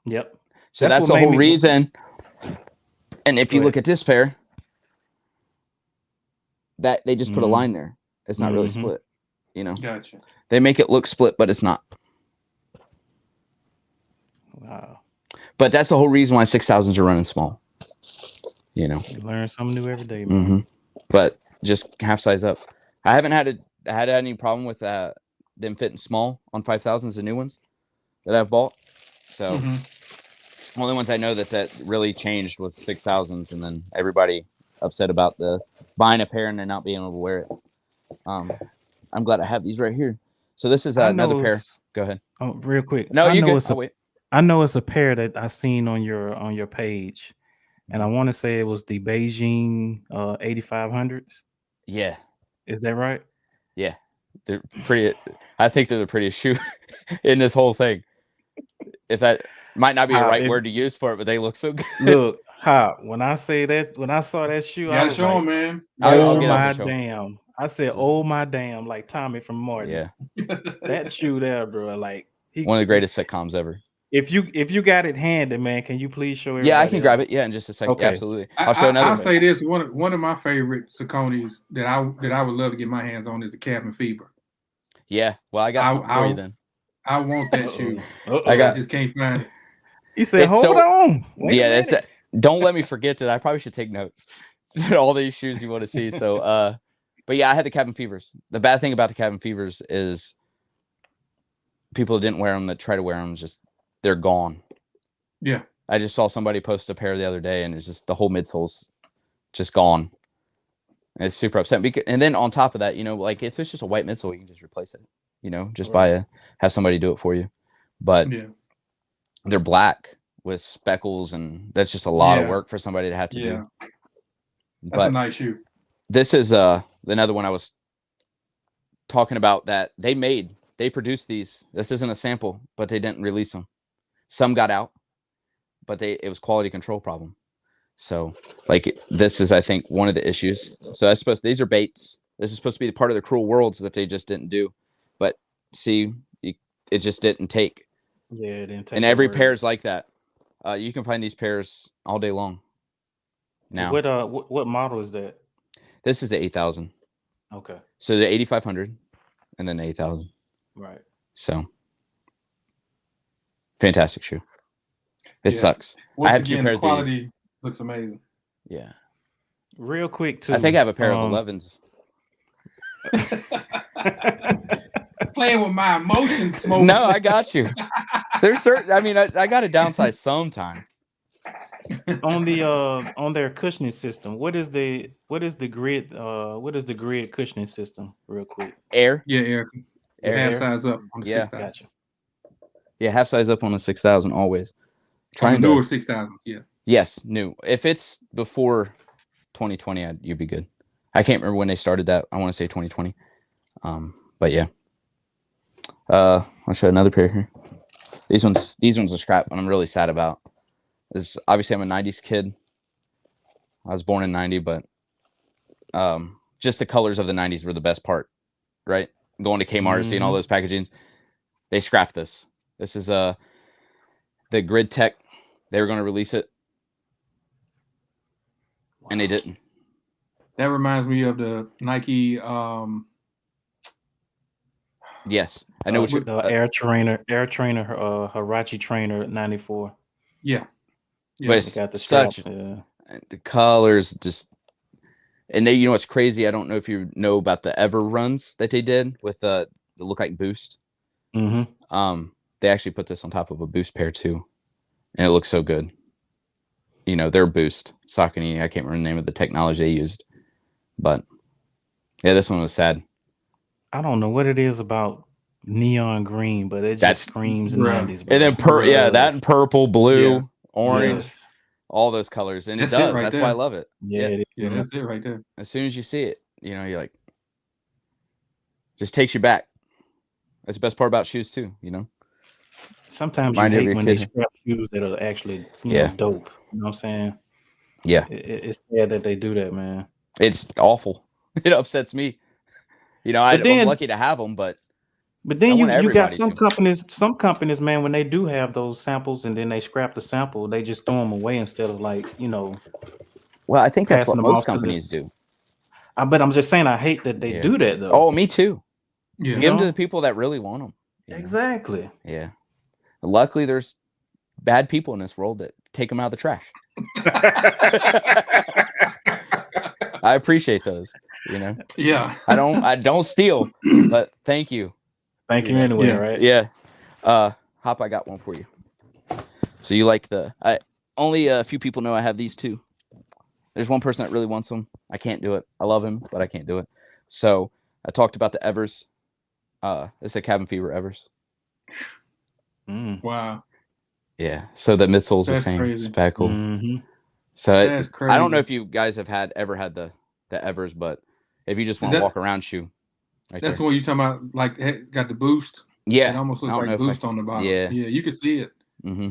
Yep. So that's the whole reason. And if you look at this pair, that they just put a line there. It's not really split. Gotcha. They make it look split, but it's not. Wow. But that's the whole reason why 6,000s are running small. You learn something new every day, man. Mm-hmm. But just half size up. I haven't had any problem with them fitting small on 5,000s, the new ones that I've bought. So only ones I know that really changed was 6,000s, and then everybody upset about the buying a pair and then not being able to wear it. I'm glad I have these right here. So this is another pair. Go ahead. Oh, real quick. No, you good. Wait. I know it's a pair that I seen on your page, and I want to say it was the Beijing 8500s. Yeah. Is that right? Yeah. They're pretty. I think they're the prettiest shoe in this whole thing. If that might not be the right word to use for it, but they look so good. Look, when I say that, when I saw that shoe, I was like, man. Oh my damn. I said, oh my damn, like Tommy from Martin. Yeah. That shoe there, bro. Like one of the greatest sitcoms ever. If you got it handed, man, can you please show everybody? Yeah, I can grab it. Yeah, in just a second. Okay. Absolutely. I'll show another. I'll say this: one of my favorite Sauconys that I would love to get my hands on is the Cabin Fever. Yeah. Well, I got something for you then. I want that shoe. I just can't find it. He said, "Hold on." Yeah, don't let me forget it. I probably should take notes. All these shoes you want to see. So, but yeah, I had the Cabin Fevers. The bad thing about the Cabin Fevers is people didn't wear them that try to wear them. Just they're gone. Yeah. I just saw somebody post a pair the other day, and it's just the whole midsole's just gone. And it's super upsetting. And then on top of that, like if it's just a white midsole, you can just replace it. Just have somebody do it for you. But they're black with speckles, and that's just a lot of work for somebody to have to do. That's a nice shoe. This is another one I was talking about that they produced these. This isn't a sample, but they didn't release them. Some got out, but it was quality control problem. So like this is, I think, one of the issues. So these are baits. This is supposed to be part of the cruel worlds that they just didn't do. But see, it just didn't take. Yeah, it didn't take. And every pair is like that. You can find these pairs all day long. Now, what model is that? This is the 8,000. Okay. So the 8,500, and then the 8,000. Right. So fantastic shoe. It sucks. Once I have again, 2 pairs the quality of these. Looks amazing. Yeah. Real quick too. I think I have a pair of 11s. Playing with my emotions, Smoke. No, I got you. There's certain. I mean, I got to downsize sometime. On their cushioning system, what is the grid cushioning system? Real quick. Air. Yeah, air. Half size up on the 6,000. Gotcha. Yeah, half size up on the 6,000 always. Trying newer 6,000s. Yeah. Yes, new. If it's before 2020, you'd be good. I can't remember when they started that. I want to say 2020. But yeah. I'll show another pair here. These ones are scrap, and I'm really sad about. This obviously I'm a 90s kid. I was born in 90, but just the colors of the 90s were the best part, right? Going to Kmart, seeing all those packagings. They scrapped this. This is the Grid Tech. They were going to release it, and they didn't. That reminds me of the Nike. Yes, I know what you. Air Trainer, Huarache Trainer 94. Yeah. But it's got the such straps, the colors just, and they, you know what's crazy? I don't know if you know about the Ever runs that they did with the look like Boost. Mm-hmm. They actually put this on top of a Boost pair too, and it looks so good. You know, their Boost Saucony. I can't remember the name of the technology they used, but yeah, this one was sad. I don't know what it is about neon green, but it That's just screams bruh. 90s. And then that and purple, blue, orange, Yes. all those colors, and That's it it does. right That's there. why I love it. Yeah. Yeah, that's it right there. As soon as you see it, you know, you're like, just takes you back. That's the best part about shoes too. You know. Sometimes Remind you you of hate your when they kid. scrap shoes that are actually, Yeah. know, dope. You know what I'm saying? Yeah. It's sad that they do that, man. It's awful. It upsets me. You know, I'm lucky to have them, but then want you got everybody some companies, man, when they do have those samples and then they scrap the sample, they just throw them away instead of like, well, I think that's passing what them most off to companies do. But I'm just saying, I hate that they do that though. Oh, me too. Yeah. Give them to the people that really want them. Exactly. Yeah. Luckily, there's bad people in this world that take them out of the trash. I appreciate those. You know. Yeah. I don't steal, but thank you. Thank you anyway, right? Yeah. Hop, I got one for you. So you like only a few people know I have these two. There's one person that really wants them. I can't do it. I love him, but I can't do it. So I talked about the Evers. It's a Cabin Fever Evers. Wow. Yeah. So the midsole's the same. Crazy. It's cool. Mm-hmm. So that's crazy. I don't know if you guys have ever had the Evers, but if you just want to walk around shoe. That's the one you're talking about, like got the Boost. Yeah. It almost looks like Boost on the bottom. Yeah. Yeah, you can see it. Mm-hmm.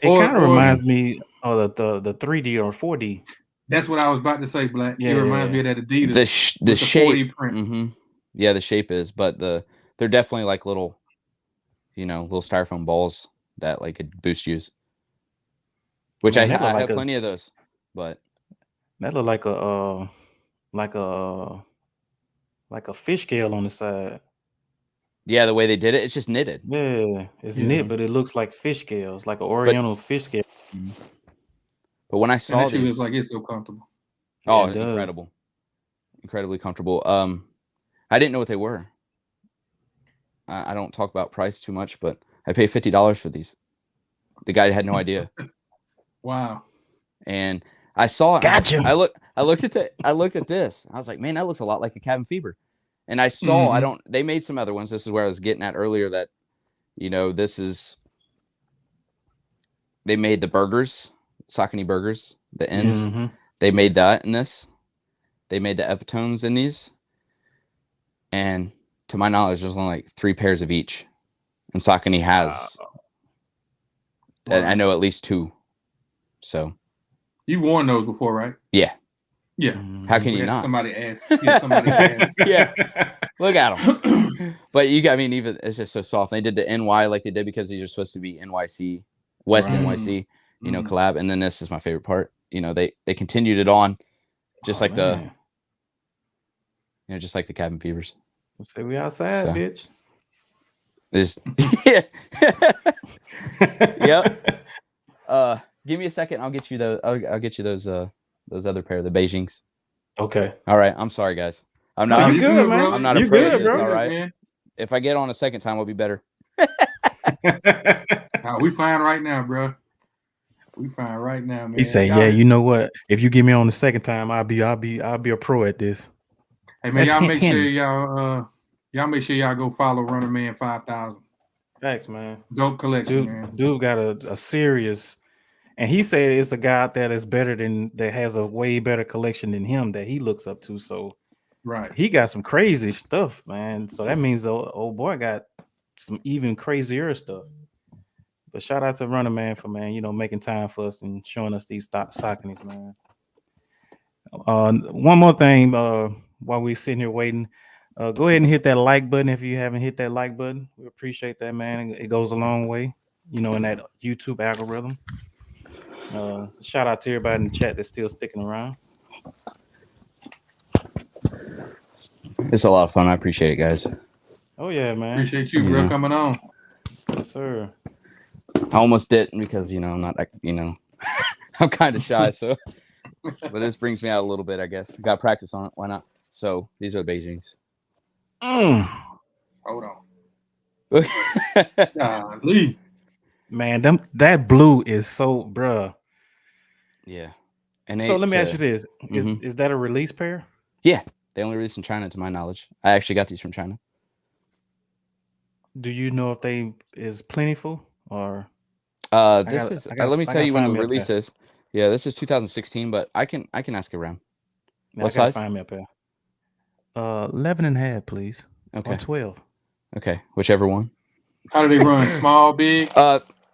It kind of reminds me of the 3D or 4D. That's what I was about to say, Black. Yeah, it reminds me of that Adidas. The shape. 4D print. Mm-hmm. Yeah, the shape is, but they're definitely like little styrofoam balls that like a Boost use. Which I have plenty of those, but that look like a fish scale on the side. Yeah, the way they did it, it's just knitted. Yeah, it's knit, but it looks like fish scales, like an Oriental fish scale. But when I saw these, looks like it's so comfortable. Oh, incredible, incredibly comfortable. I didn't know what they were. I don't talk about price too much, but I paid $50 for these. The guy had no idea. Wow. And I saw it. Gotcha. I looked at this. I was like, man, that looks a lot like a Cabin Fever. And I saw they made some other ones. This is where I was getting at earlier that, they made the burgers, Saucony burgers, the ends. Mm-hmm. They made that in this. They made the epitones in these. And to my knowledge, there's only like 3 pairs of each. And Saucony has, I know at least 2. So. You've worn those before, right? Yeah. Yeah. How can you not? Somebody asked. Yeah, somebody asked. Yeah. Look at them. But even it's just so soft. They did the NY like they did because these are supposed to be NYC, West NYC, collab. And then this is my favorite part. They continued it on just like just like the Cabin Fevers. Say we outside, bitch. Yep. Give me a second. I'll get you those. I'll get you those other pair, the Beijings. Okay. All right. I'm sorry, guys. I'm not. You good, man. I'm not a pro at this. All right. Man. If I get on a second time, I'll be better. We fine right now, bro. We fine right now, man. He say, "Yeah, you know what? If you get me on the second time, I'll be a pro at this." Hey man, y'all make sure y'all go follow Runner Man 5000. Thanks, man. Dope collection, man. Dude got a serious, and he said it's a guy out there that has a way better collection than him that he looks up to. So, right, he got some crazy stuff, man. So that means the old boy got some even crazier stuff. But shout out to Runner Man for making time for us and showing us these Sauconys, man. One more thing, while we're sitting here waiting, go ahead and hit that like button if you haven't hit that like button. We appreciate that, man. It goes a long way, in that YouTube algorithm. Shout out to everybody in the chat that's still sticking around. It's a lot of fun. I appreciate it, guys. Oh yeah, man. Appreciate you, bro, coming on. Yes, sir. I almost didn't because I'm not I'm kind of shy. So, but this brings me out a little bit. I guess got to practice on it. Why not? So these are the Beijings. Hold on. Golly. Man, that blue is so, bruh. Yeah. And so let me ask you this: is that a release pair? Yeah, they only released in China, to my knowledge. I actually got these from China. Do you know if they is plentiful or? Let me tell you when the release is. Yeah, this is 2016, but I can ask around. What size? Find me up here. 11 and a half, please. Okay. Or 12. Okay, whichever one. How do they run? Small, big?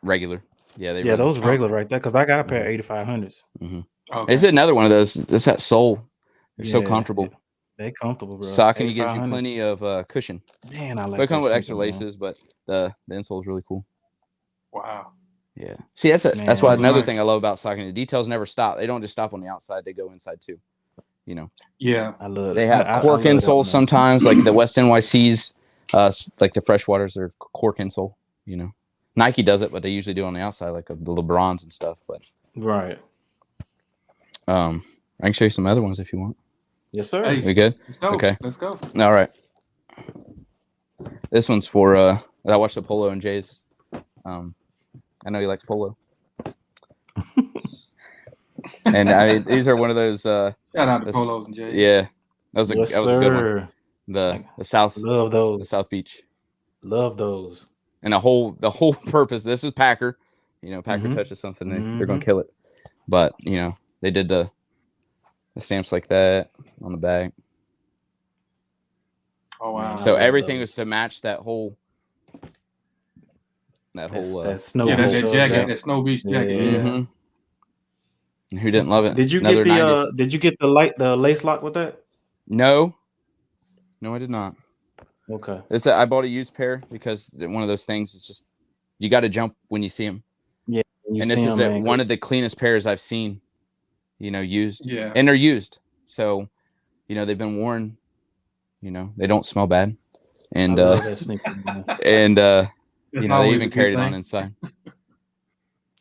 Regular. Yeah, those regular right there. Because I got a pair of 8500s. Mm-hmm. Okay. Is it another one of those? It's that sole. They're so comfortable. They're comfortable, bro. Saucony gives you plenty of cushion. Man, I like. They come with extra laces, but the insole is really cool. Wow. Yeah. See, that's why another thing I love about Saucony. The details never stop. They don't just stop on the outside; they go inside too. Yeah, I love. They have cork insoles sometimes, like the West NYC's, like the Freshwaters, they're cork insole. Nike does it, but they usually do it on the outside, like the LeBrons and stuff. But right. I can show you some other ones if you want. Yes, sir. We good? Let's go. Okay. Let's go. All right. This one's for I watched the Polo and Jay's. I know he likes Polo. And these are one of those. Shout out to Polos and Jay's. Yeah, that was a good one. The South. Love those. The South Beach. Love those. And the whole purpose. This is Packer. Packer touches something, they're gonna kill it. But they did the stamps like that on the back. Oh wow! So everything was to match that whole. That snow. Yeah, that jacket, that Snow Beach jacket. Yeah. Mm-hmm. Who didn't love it? Did you get the Did you get the lace lock with that? No, I did not. Okay. I bought a used pair because one of those things is just you got to jump when you see them. Yeah. And this is one of the cleanest pairs I've seen. Used. Yeah. And they're used, so they've been worn. They don't smell bad, and they even carried it on inside.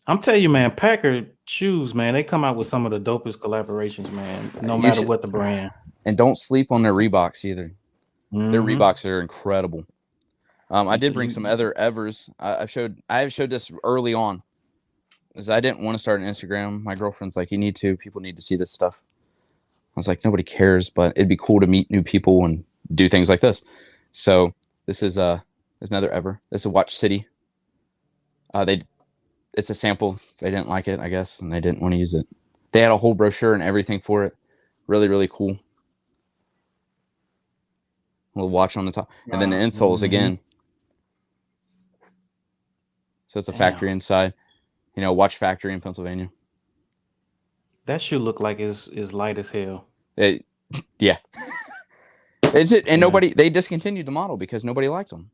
I'm telling you, man, Packer shoes, man, they come out with some of the dopest collaborations, man. No matter what the brand. And don't sleep on their Reeboks either. Their Reeboks are incredible. I did bring some other Evers. I showed this early on, because I didn't want to start an Instagram. My girlfriend's like, "You need to. People need to see this stuff." I was like, "Nobody cares, but it'd be cool to meet new people and do things like this." So this is another Ever. This is Watch City. It's a sample. They didn't like it, I guess, and they didn't want to use it. They had a whole brochure and everything for it. Really, really cool. A little watch on the top. And then the insoles again. So it's a factory inside. Watch factory in Pennsylvania. That shoe look like is light as hell. Yeah. Is it? And they discontinued the model because nobody liked them.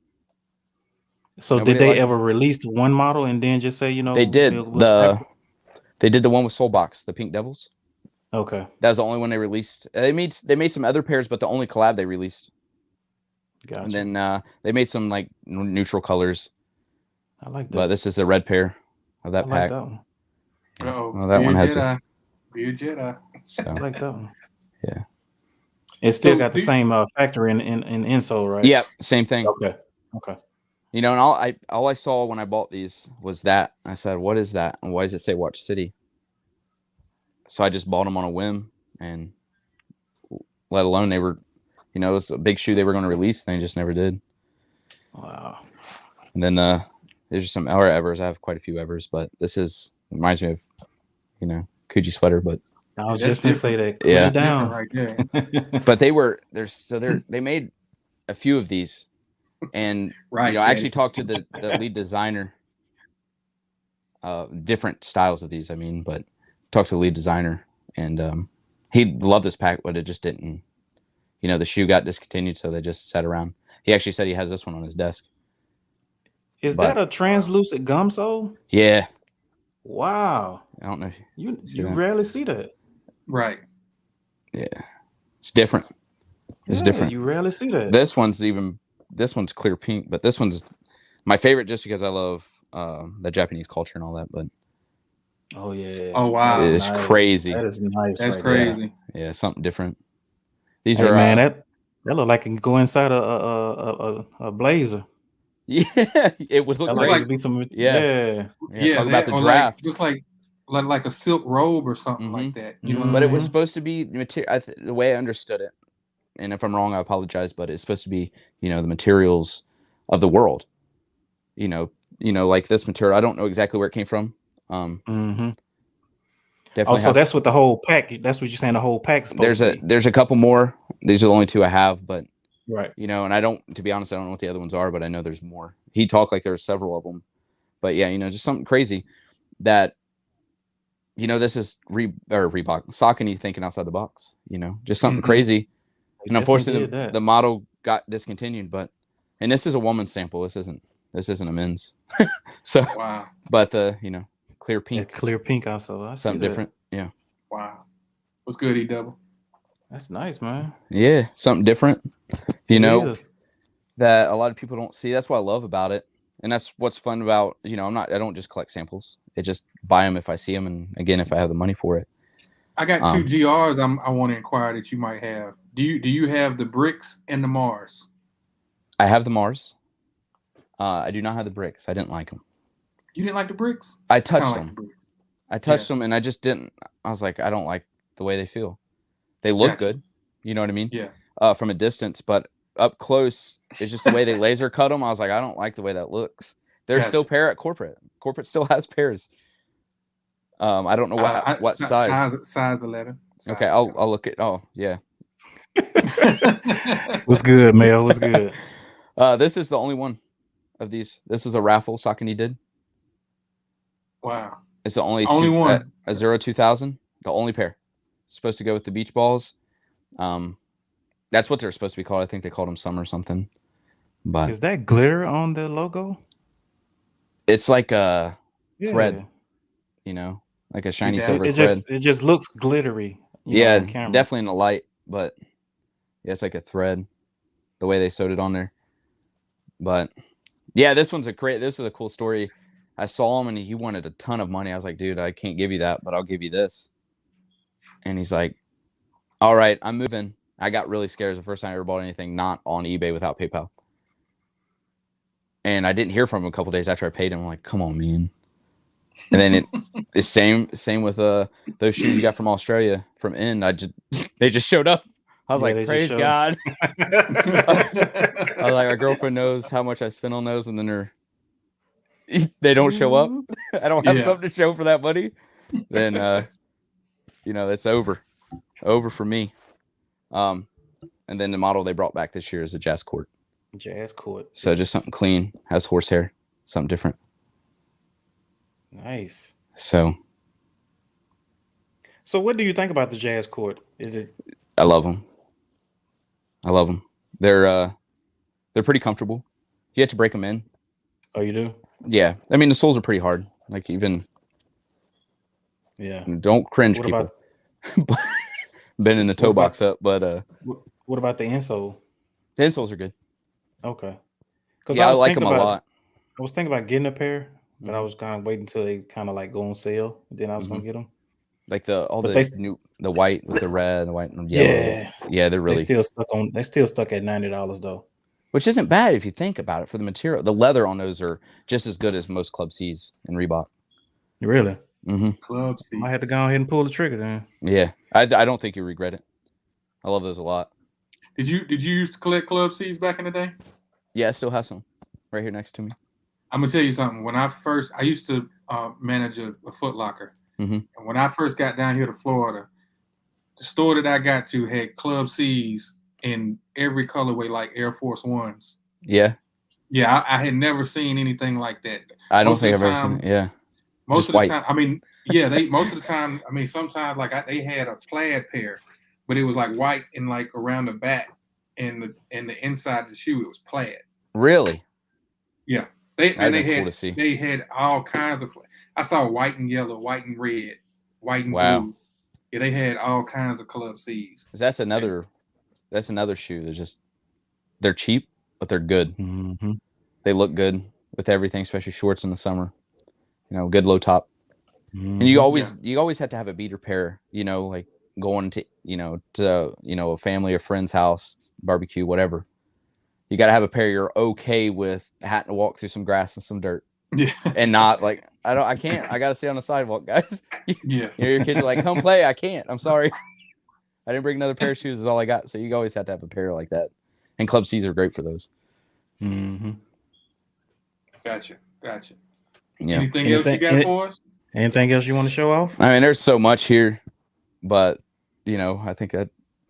So did they ever release one model and then just say, they did they did the one with Soulbox, the Pink Devils. Okay. That was the only one they released. They made some other pairs, but the only collab they released. Gotcha. And then they made some like neutral colors. I like that. But this is the red pair of that pack. Like that one. Oh, that one has Beer Jedi. So. I like that one. Yeah. It's still got the same factory in insole, right? Yeah, same thing. Okay. And all I saw when I bought these was that. I said, "What is that? And why does it say Watch City?" So I just bought them on a whim, and let alone they were, it was a big shoe they were going to release, and they just never did. Wow. And then there's just some other Evers. I have quite a few Evers, but this reminds me of, Coogee sweater. But I was just going to say that. Yeah. Down. Right there. But they made a few of these. And I actually talked to the lead designer, different styles of these. But talked to the lead designer, and he loved this pack, but it just didn't. The shoe got discontinued, so they just sat around. He actually said he has this one on his desk. Is that a translucent gum sole? Yeah. Wow. I don't know. You rarely see that. Right. Yeah. It's different. It's different. You rarely see that. This one's clear pink, but this one's my favorite just because I love the Japanese culture and all that, but Oh yeah. Oh wow. it's Nice. crazy. That is nice. That's right crazy. there. Yeah, something different. These Hey are man, that look like it can go inside a blazer. yeah, it would look That Looks great. like- could be some Yeah. Yeah, talk about the or draft. just like a silk robe or something like that. You know what I'm But it was saying? supposed to be material. The way I understood it, and if I'm wrong, I apologize. But it's supposed to be, the materials of the world. Like this material. I don't know exactly where it came from. Definitely. So that's what the whole pack. That's what you're saying. The whole pack's supposed to be. There's a couple more. These are the only two I have, but Right. and I don't. To be honest, I don't know what the other ones are, but I know there's more. He talked like there's several of them, but yeah, just something crazy that. This is Reebok, Saucony thinking outside the box. Just something crazy. And unfortunately, the model got discontinued. And this is a woman's sample. This isn't a men's. So, wow. But the clear pink, clear pink also. something different. Yeah. Wow. What's good, E-Double? That's nice, man. Yeah, something different. It is. That a lot of people don't see. That's what I love about it, and that's what's fun about. I don't just collect samples. I just buy them if I see them, and again, if I have the money for it. I got two GRs. I want to inquire that you might have. Do you have the bricks and the Mars? I have the Mars. I do not have the bricks. I didn't like them. You didn't like the bricks? I touched them. I touched Yeah. them, and I just didn't. I was like, I don't like the way they feel. They look good. You know what I mean? Yeah. From a distance, but up close, it's just the way they laser cut them. I was like, I don't like the way that looks. They're still pair at corporate. Corporate still has pairs. I don't know what size. Size 11. Okay, I'll look at. Oh yeah. What's good, Mel? What's good? This is the only one of these. This was a raffle Saucony did. Wow. It's the only one. A 2000. The only pair. It's supposed to go with the beach balls. That's what they're supposed to be called. I think they called them some or something. But is that glitter on the logo? It's like a thread. Like a shiny silver thread. It just looks glittery. Yeah, definitely in the light, but yeah, it's like a thread. The way they sewed it on there. But yeah, this is a cool story. I saw him and he wanted a ton of money. I was like, dude, I can't give you that, but I'll give you this. And he's like, all right, I'm moving. I got really scared. It was the first time I ever bought anything not on eBay without PayPal. And I didn't hear from him a couple days after I paid him. I'm like, come on, man. And then it's same with those shoes you got from Australia from they just showed up. I was like, praise God. I was like, our girlfriend knows how much I spent on those, and then they don't show up. I don't have something to show for that money. Then it's over for me. And then the model they brought back this year is a Jazz Court. Jazz Court. So just something clean, has horsehair, something different. Nice. So what do you think about the Jazz Court? I love them. They're pretty comfortable. You have to break them in. Oh, you do? Yeah. I mean, the soles are pretty hard. Like even. Yeah. Don't cringe, people. Bending the toe box up, but what about the insole? The insoles are good. Okay. Yeah, I like them a lot. I was thinking about getting a pair, but I was kind of waiting until they kind of like go on sale. Then I was gonna get them. Like the white with the red, the white and yellow. Yeah, they're really They're still stuck at $90 though. Which isn't bad if you think about it for the material. The leather on those are just as good as most Club C's in Reebok. Really? Mm-hmm. Club C. I had to go ahead and pull the trigger then. Yeah, I don't think you regret it. I love those a lot. Did you used to collect Club C's back in the day? Yeah, I still have some right here next to me. I'm gonna tell you something. When I used to manage a Foot Locker, and when I first got down here to Florida, the store that I got to had Club C's in every colorway, like Air Force Ones. Yeah. Yeah, I had never seen anything like that. I don't think I've ever seen it. Yeah. Most of the time, I mean, yeah, most of the time, I mean, sometimes like they had a plaid pair, but it was like white and like around the back and the inside of the shoe, it was plaid. Really? Yeah. They had all kinds of. I saw white and yellow, white and red, white and blue. Yeah, they had all kinds of Club C's. That's another shoe. They're cheap, but they're good. Mm-hmm. They look good. with everything, especially shorts in the summer. You know, good low top. Mm-hmm. And you always have to have a beater pair, you know, like going to a family or friend's house, barbecue, whatever. You got to have a pair you're okay with having to walk through some grass and some dirt. Yeah. And not like, I can't. I got to stay on the sidewalk, guys. Yeah. Your kids are like, come play. I can't. I'm sorry. I didn't bring another pair of shoes. Is all I got. So you always have to have a pair like that. And Club C's are great for those. Mm-hmm. Gotcha. Yeah. Anything else you got for us? Anything else you want to show off? I mean, there's so much here, but you know, I think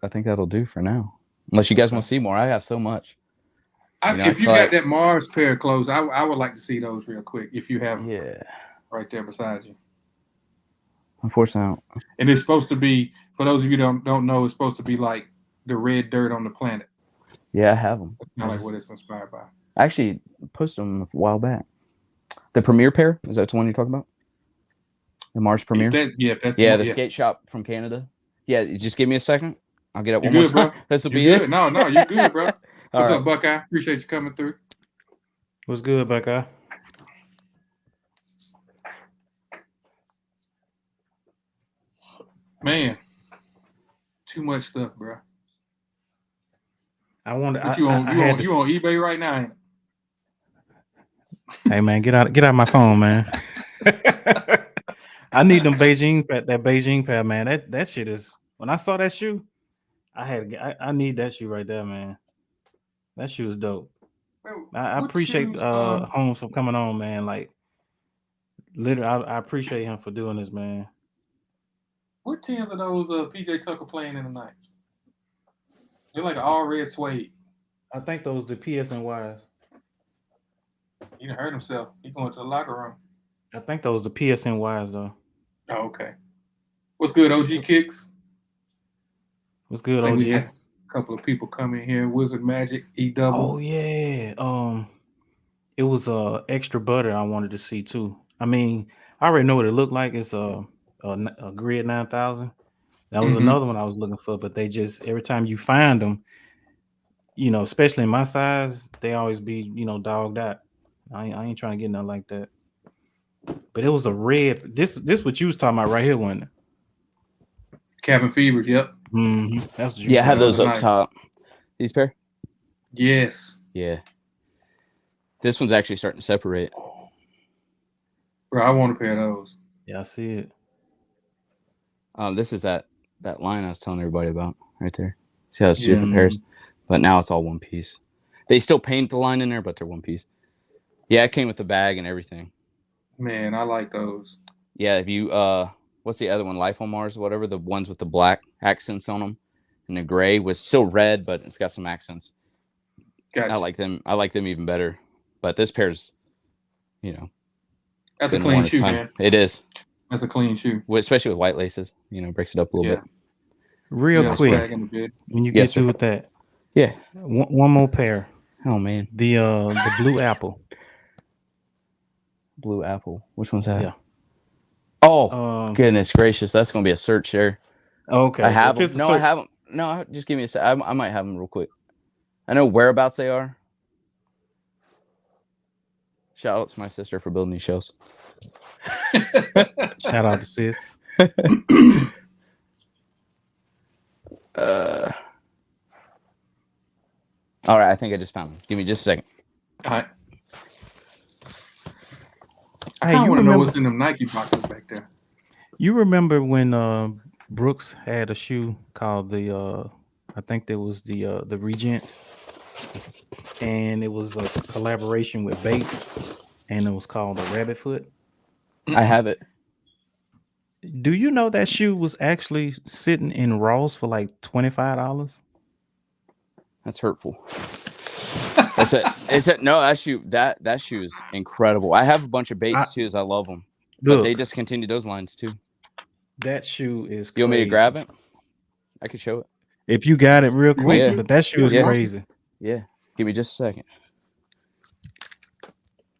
that'll do for now. Unless you guys want to see more, I have so much. If you got that Mars pair of clothes, I would like to see those real quick. If you have them right there beside you. Unfortunately, and it's supposed to be, for those of you don't know, it's supposed to be like the red dirt on the planet. Yeah, I have them. That's not like what it's inspired by. I actually posted them a while back. The Premier pair, is that the one you're talking about? The Mars Premier? That's the skate shop from Canada. Yeah, just give me a second. I'll get up one more time. Bro? This will be it. No, you're good, bro. What's right. up, Buckeye? Appreciate you coming through. What's good, Buckeye? Man, too much stuff, bro. I wonder. You on eBay right now? Ain't it? Hey man, get out of my phone, man. I need them that Beijing pad, man. That shit is. When I saw that shoe, I need that shoe right there, man. That shoe is dope. I appreciate Holmes for coming on, man. Like, literally, I appreciate him for doing this, man. What teams are those PJ Tucker playing in tonight? They're like an all red suede. I think those the PSNYs. He done hurt himself. He going to the locker room. I think those the PSNYs though. Oh, okay. What's good, OG Kicks? What's good, OG? We had a couple of people come in here. Wizard Magic, E-Double. Oh yeah. It was extra butter I wanted to see too. I mean, I already know what it looked like. It's a Grid 9000. That was another one I was looking for, but they just, every time you find them, you know, especially in my size, they always be, you know, dogged out. I ain't trying to get nothing like that. But it was a red. This what you was talking about right here, wasn't it? Cabin Fevers, yep. Mm-hmm. That's what you I have those up top. These pair? Yes. Yeah. This one's actually starting to separate. Bro, I want a pair of those. Yeah, I see it. This is that line I was telling everybody about right there. See how it's two different pairs? But now it's all one piece. They still paint the line in there, but they're one piece. Yeah, it came with the bag and everything. Man, I like those. Yeah, if you what's the other one? Life on Mars, whatever, the ones with the black accents on them. And the gray was still red, but it's got some accents. Gotcha. I like them even better. But this pair's, you know. That's a clean shoe, man. It is. That's a clean shoe. Especially with white laces, you know, breaks it up a little bit. Real quick, when you get through with that. Yeah. One more pair. Oh man. The blue apple. Blue apple. Which one's that? Yeah. Oh, goodness gracious. That's going to be a search there. Okay. I have them. No, I have them. No, just give me a sec. I might have them real quick. I know whereabouts they are. Shout out to my sister for building these shows. Shout out to sis. All right, I think I just found them. Give me just a second. All right. I want to know what's in them Nike boxes back there. You remember when Brooks had a shoe called the I think there was the Regent, and it was a collaboration with Bait, and it was called a Rabbit Foot. I have it. Do you know that shoe was actually sitting in Ross for like $25? That's hurtful. That shoe is incredible. I have a bunch of Baits too, as I love them. But they discontinued those lines too. That shoe is crazy. You want me to grab it? I could show it. If you got it real quick, yeah. But that shoe is crazy. Yeah. Give me just a second.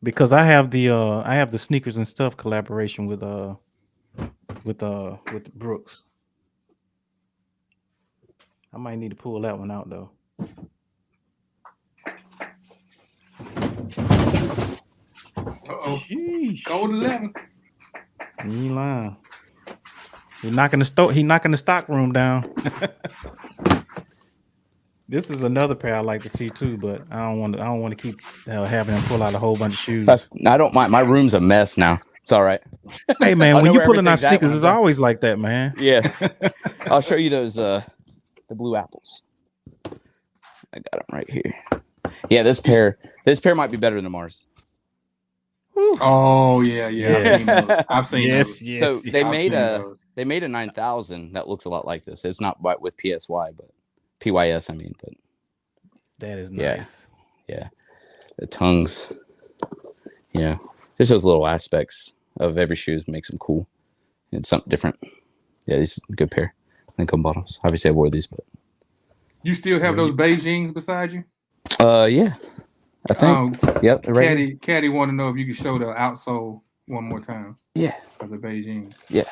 Because I have the Sneakers and Stuff collaboration with Brooks. I might need to pull that one out though. Gold 11. You ain't lying. He knocking the stock room down. This is another pair I like to see too, but I don't want to keep having him pull out a whole bunch of shoes. I don't mind. My room's a mess now. It's all right. Hey man, when you're pulling out sneakers, it's always like that, man. Yeah. I'll show you those the blue apples. I got them right here. Yeah, this pair might be better than Mars. Oh yeah. I've seen those. Yes. So they made a 9000 that looks a lot like this. It's not with PSY, but PYS. I mean, but that is nice. Yeah. The tongues. Just those little aspects of every shoe makes them cool. It's something different. Yeah, these are a good pair. Lincoln bottoms. Obviously, I wore these, but you still have those Beijings beside you? Yeah. I think. Yep. Caddy want to know if you can show the outsole one more time. Yeah. Of the Beijing. Yeah.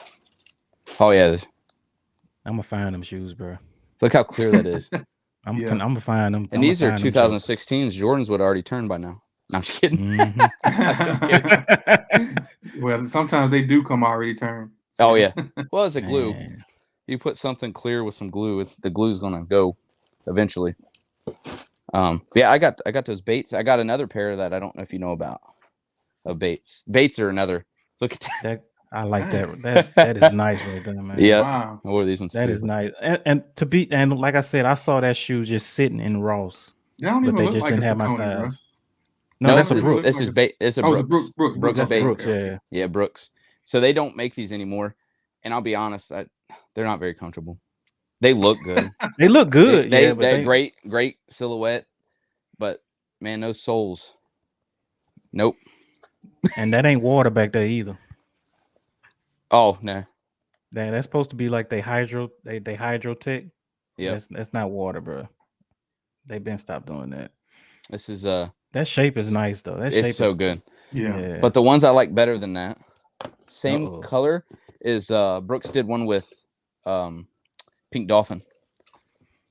Oh yeah. I'm gonna find them shoes, bro. Look how clear that is. I'm gonna find them. And these are 2016s. Jordans would already turn by now. No, I'm just kidding. Mm-hmm. I'm just kidding. Well, sometimes they do come already turned. Oh yeah. Well, it's a glue. Man. You put something clear with some glue, the glue's gonna go eventually. Yeah, I got those Bates. I got another pair that I don't know if you know about. Of Bates. Bates are another. Look at that. I like that. That is nice right there, man. Yeah. Wow. I wore these ones That too. is nice. And like I said, I saw that shoe just sitting in Ross, but they just didn't have my size. No, that's a Brooks. This is It's a Brooks. Brooks. That's Brooks, Bates. Yeah, Brooks. So they don't make these anymore. And I'll be honest, they're not very comfortable. They look good. They look good. They're great silhouette. But man, those soles. Nope. And that ain't water back there either. Oh no. That's supposed to be like they hydrotech. Yeah. That's not water, bro. They've been stopped doing that. This is that shape is nice though. That it's shape so is good. Yeah. But the ones I like better than that, same color is Brooks did one with Pink Dolphin.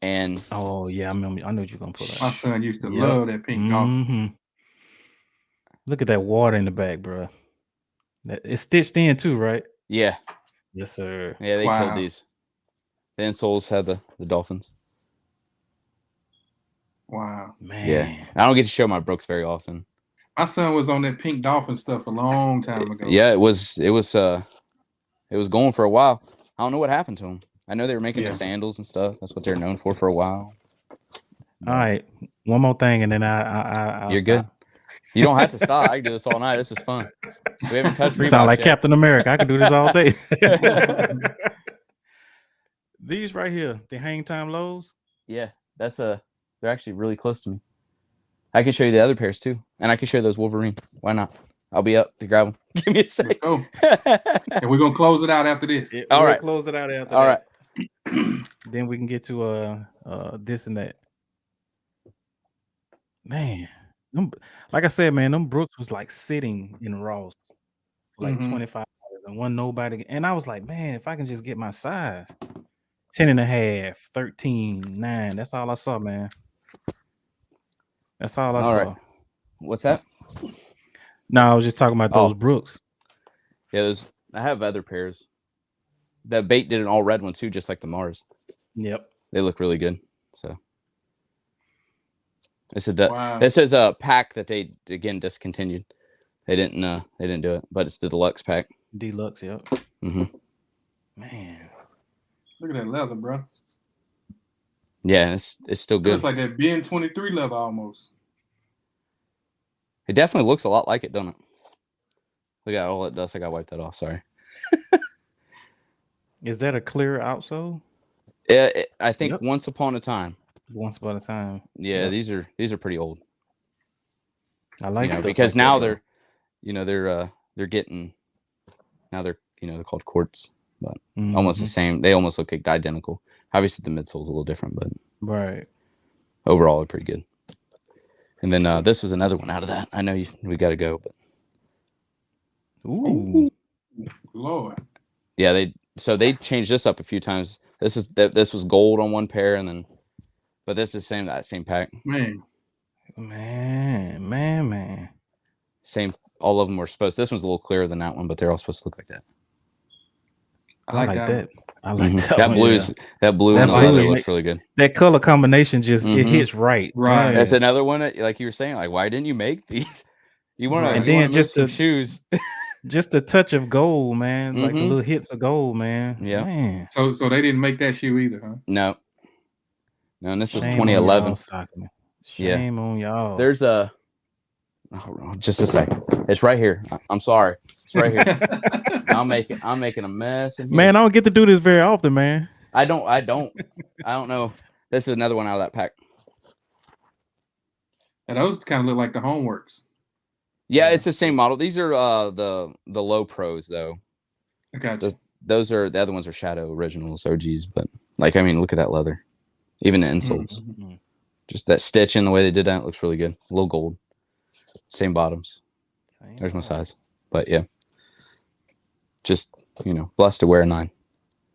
And oh yeah, I know what you're gonna pull out. My son used to love that Pink Dolphin. Look at that water in the back, bro. It's stitched in too, right? Yeah. Yes, sir. Yeah, they killed these. The insoles had the dolphins. Wow. Man. Yeah. I don't get to show my Brooks very often. My son was on that Pink Dolphin stuff a long time ago. Yeah, it was going for a while. I don't know what happened to him. I know they were making the sandals and stuff. That's what they're known for a while. All right. One more thing and then I'll You're good. You don't have to stop. I can do this all night. This is fun. We haven't touched Reebok sound like yet. Captain America. I can do this all day. These right here, the hang time lows. Yeah, they're actually really close to me. I can show you the other pairs too. And I can show you those Wolverine. Why not? I'll be up to grab them. Give me a second. Let's go. And we're gonna close it out after this. Yeah, all right. Close it out after all that. Right. Then we can get to this and that. Man, like I said, man, them Brooks was like sitting in Ross like $25 and wasn't nobody. And I was like, man, if I can just get my size, 10 and a half, 13, 9. That's all I saw, man. That's all I saw. Right. What's that? No, I was just talking about those Brooks. Yeah, I have other pairs. That Bait did an all red one too, just like the Mars. Yep. They look really good. So this is a pack that they again discontinued. They didn't do it, but it's the deluxe pack. Deluxe, yep. Mm-hmm. Man, look at that leather, bro. Yeah, it's still good. It's like that BN23 leather almost. It definitely looks a lot like it, doesn't it? Look at all that dust. I gotta wipe that off. Sorry. Is that a clear outsole? I think once upon a time. Once upon a time. Yeah, these are pretty old. I like it because like now they're getting now they're called quartz, but almost the same. They almost look like identical. Obviously, the midsole's a little different, but right. Overall, they're pretty good. And then this was another one out of that. I know we got to go, but ooh, Lord. Yeah, they changed this up a few times. This was gold on one pair, and then, but this is that same pack. Man. Same all of them were supposed. This one's a little clearer than that one, but they're all supposed to look like that. I like that. I like that. That one, blue's yeah. that blue That and the blue, leather like, looks really good. That color combination just it hits right. Right. That's Yeah. another one that, like you were saying, like why didn't you make these? You want Right. to And you want then to move just some the- shoes. Just a touch of gold, man. Like the little hits of gold, man. Yeah. Man. So they didn't make that shoe either, huh? No, and this was Shame 2011. on y'all, Saucony. Shame on y'all. There's a just a second. It's right here. I'm sorry. It's right here. I'm making a mess in here. Man, I don't get to do this very often, man. I don't know. This is another one out of that pack. And those kind of look like the Homeworks. Yeah, it's the same model. These are the low pros though. I got you. Those are the other ones are Shadow Originals OGs, but like I mean, look at that leather. Even the insoles. Mm-hmm. Just that stitching, the way they did that looks really good. A little gold. Same bottoms. There's my size. But yeah. Just, blessed to wear a 9.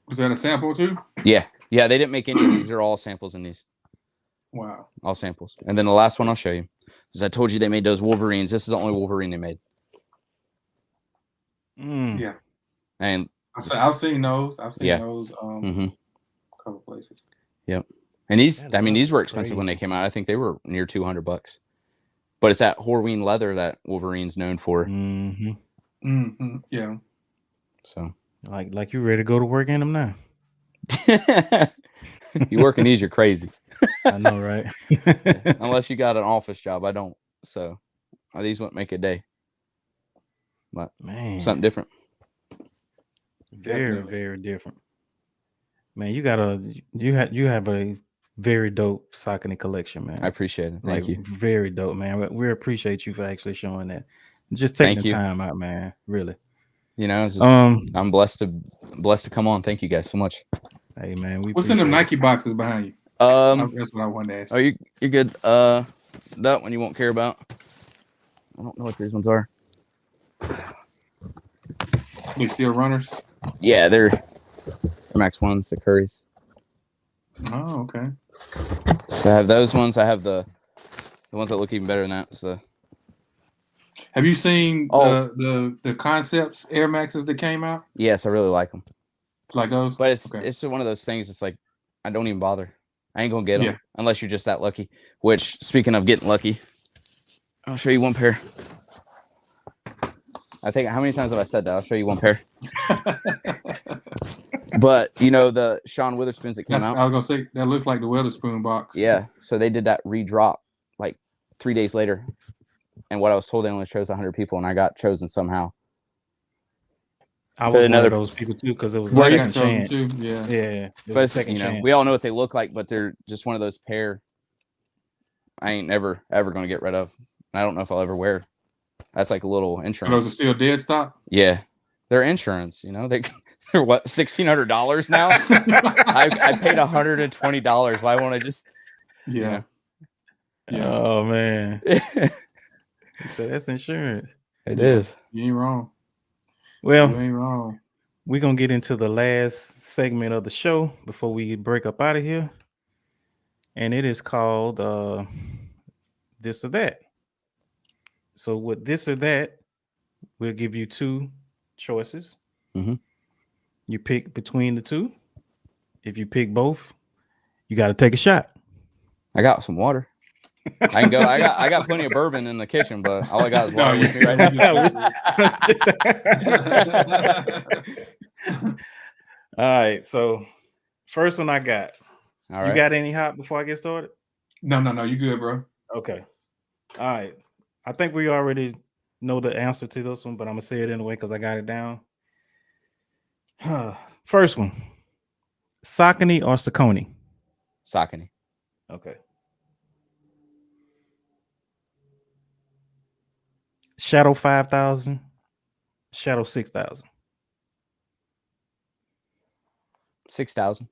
Was that a sample too? Yeah. Yeah, they didn't make any of these. They're all samples in these. Wow. All samples. And then the last one I'll show you. As I told you they made those Wolverines. This is the only Wolverine they made. Yeah. And I've seen those. I've seen those a couple places. Yep. And these were expensive when they came out. I think they were near $200. But it's that Horween leather that Wolverine's known for. Yeah. So like you ready to go to work in them now? You working these, you're crazy. I know, right? Unless you got an office job. I don't. So these wouldn't make a day. But man, something different. Very, very different. Man, you have a very dope Saucony collection, man. I appreciate it. Thank you. Very dope, man. We appreciate you for actually showing that. Just taking the time out, man. Really. It's just, I'm blessed to come on. Thank you guys so much. Hey man, what's in them Nike boxes behind you? That's what I wanted to ask. Oh, you're good. That one you won't care about. I don't know what these ones are. They still runners? Yeah, they're Max ones, the Currys. Oh, okay. So I have those ones. I have the ones that look even better than that. So have you seen the Concepts Air Maxes that came out? Yes, I really like them. Like those? But it's one of those things. It's like I don't even bother. I ain't gonna get them unless you're just that lucky. Which, speaking of getting lucky, I'll show you one pair. I think, how many times have I said that? I'll show you one pair. But the Sean Witherspoons that came out. I was gonna say that looks like the Witherspoon box. Yeah, so they did that redrop like 3 days later, and what I was told, they only chose 100 people, and I got chosen somehow. I was one of those people too, because it was a second chance. Too. Yeah. But second chance. We all know what they look like, but they're just one of those pair I ain't ever gonna get rid of. I don't know if I'll ever wear. That's like a little insurance. So those are still dead stock? Yeah, they're insurance. They're what, $1,600 now? I paid $120. Why won't I just? Yeah. Oh man. So that's insurance. It is. You ain't wrong. Well, you ain't wrong. We're gonna get into the last segment of the show before we break up out of here, and it is called This or That. So with This or That, we'll give you 2 choices. You pick between the 2. If you pick both, you got to take a shot. I got some water. I can go. I got plenty of bourbon in the kitchen, but all I got is water with me right now. All right. So first one I got. All right. You got any hot before I get started? No. You good, bro. Okay. All right. I think we already know the answer to this one, but I'm gonna say it anyway because I got it down. First one. Saucony or Saucony? Saucony. Okay. Shadow 5,000, Shadow 6,000. 6,000.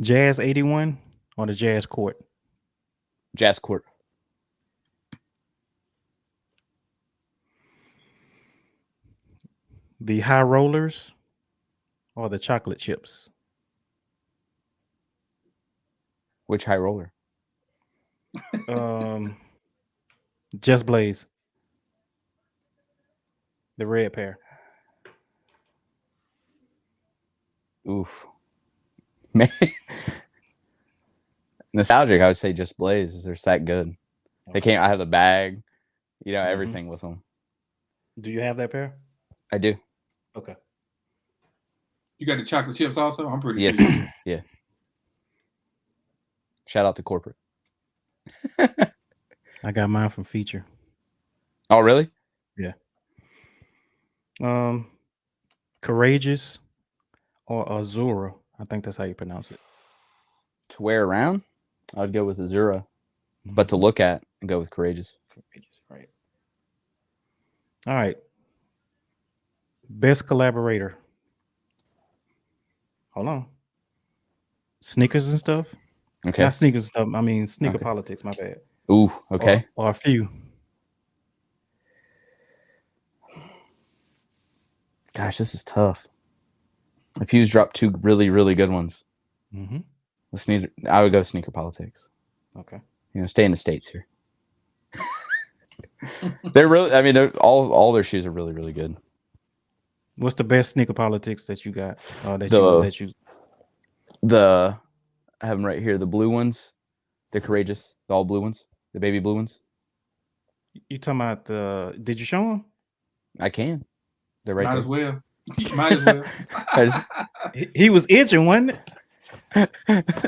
Jazz 81 or the Jazz Court? Jazz Court. The High Rollers or the Chocolate Chips? Which high roller? Just Blaze. The red pair. Oof. Man. Nostalgic, I would say Just Blaze. They're that good. They came. I have the bag, everything with them. Do you have that pair? I do. Okay. You got the chocolate chips also? I'm pretty Yes. sure. Yeah. Shout out to corporate. I got mine from Feature. Oh, really? Yeah. Courageous or Azura. I think that's how you pronounce it. To wear around, I'd go with Azura. But to look at, and go with Courageous. Courageous, right. All right. Best collaborator. Hold on. Sneakers and stuff? Okay. Not sneakers and stuff. I mean, sneaker politics, my bad. Ooh, okay. Or a few. Gosh, this is tough. A few's dropped two really, really good ones. I would go sneaker politics. Okay. Stay in the States here. They're really. I mean, all their shoes are really, really good. What's the best sneaker politics that you got? I have them right here. The blue ones, the Courageous, the all blue ones, the baby blue ones. You talking about the? Did you show them? I can. They're right Might there. as well. Might as well. He was itching, wasn't it?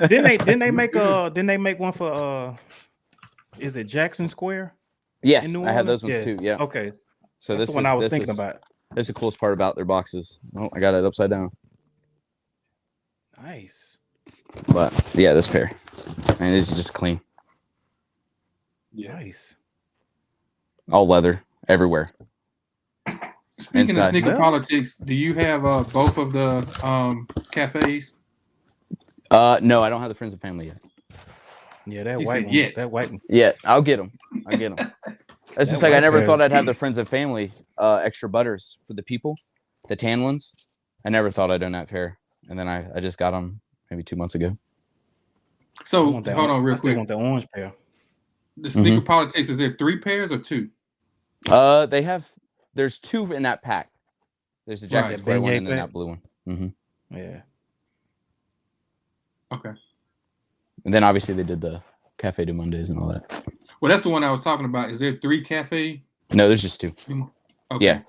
Didn't they make one for is it Jackson Square? Yes, I had those ones too. Yeah. Okay. So that's the one I was thinking about. This is the coolest part about their boxes. Oh, I got it upside down. Nice. But yeah, this pair. And this is just clean. Yeah. Nice. All leather everywhere. Speaking of sneaker politics, do you have both of the cafes? No, I don't have the Friends and Family yet. Yeah, that You white said one. yes. That white one. Yeah, I'll get them. It's just like I never thought I'd have the Friends and Family extra butters for the people, the tan ones. I never thought I'd own that pair, and then I just got them maybe 2 months ago. So hold on real quick. I want the orange pair. The sneaker politics, is there 3 pairs or 2? There's 2 in that pack. There's the Jackson Square one and then that blue one. Yeah. Okay. And then obviously they did the Cafe de Mondays and all that. Well, that's the one I was talking about. Is there 3 cafe? No, there's just 2. Okay. Yeah,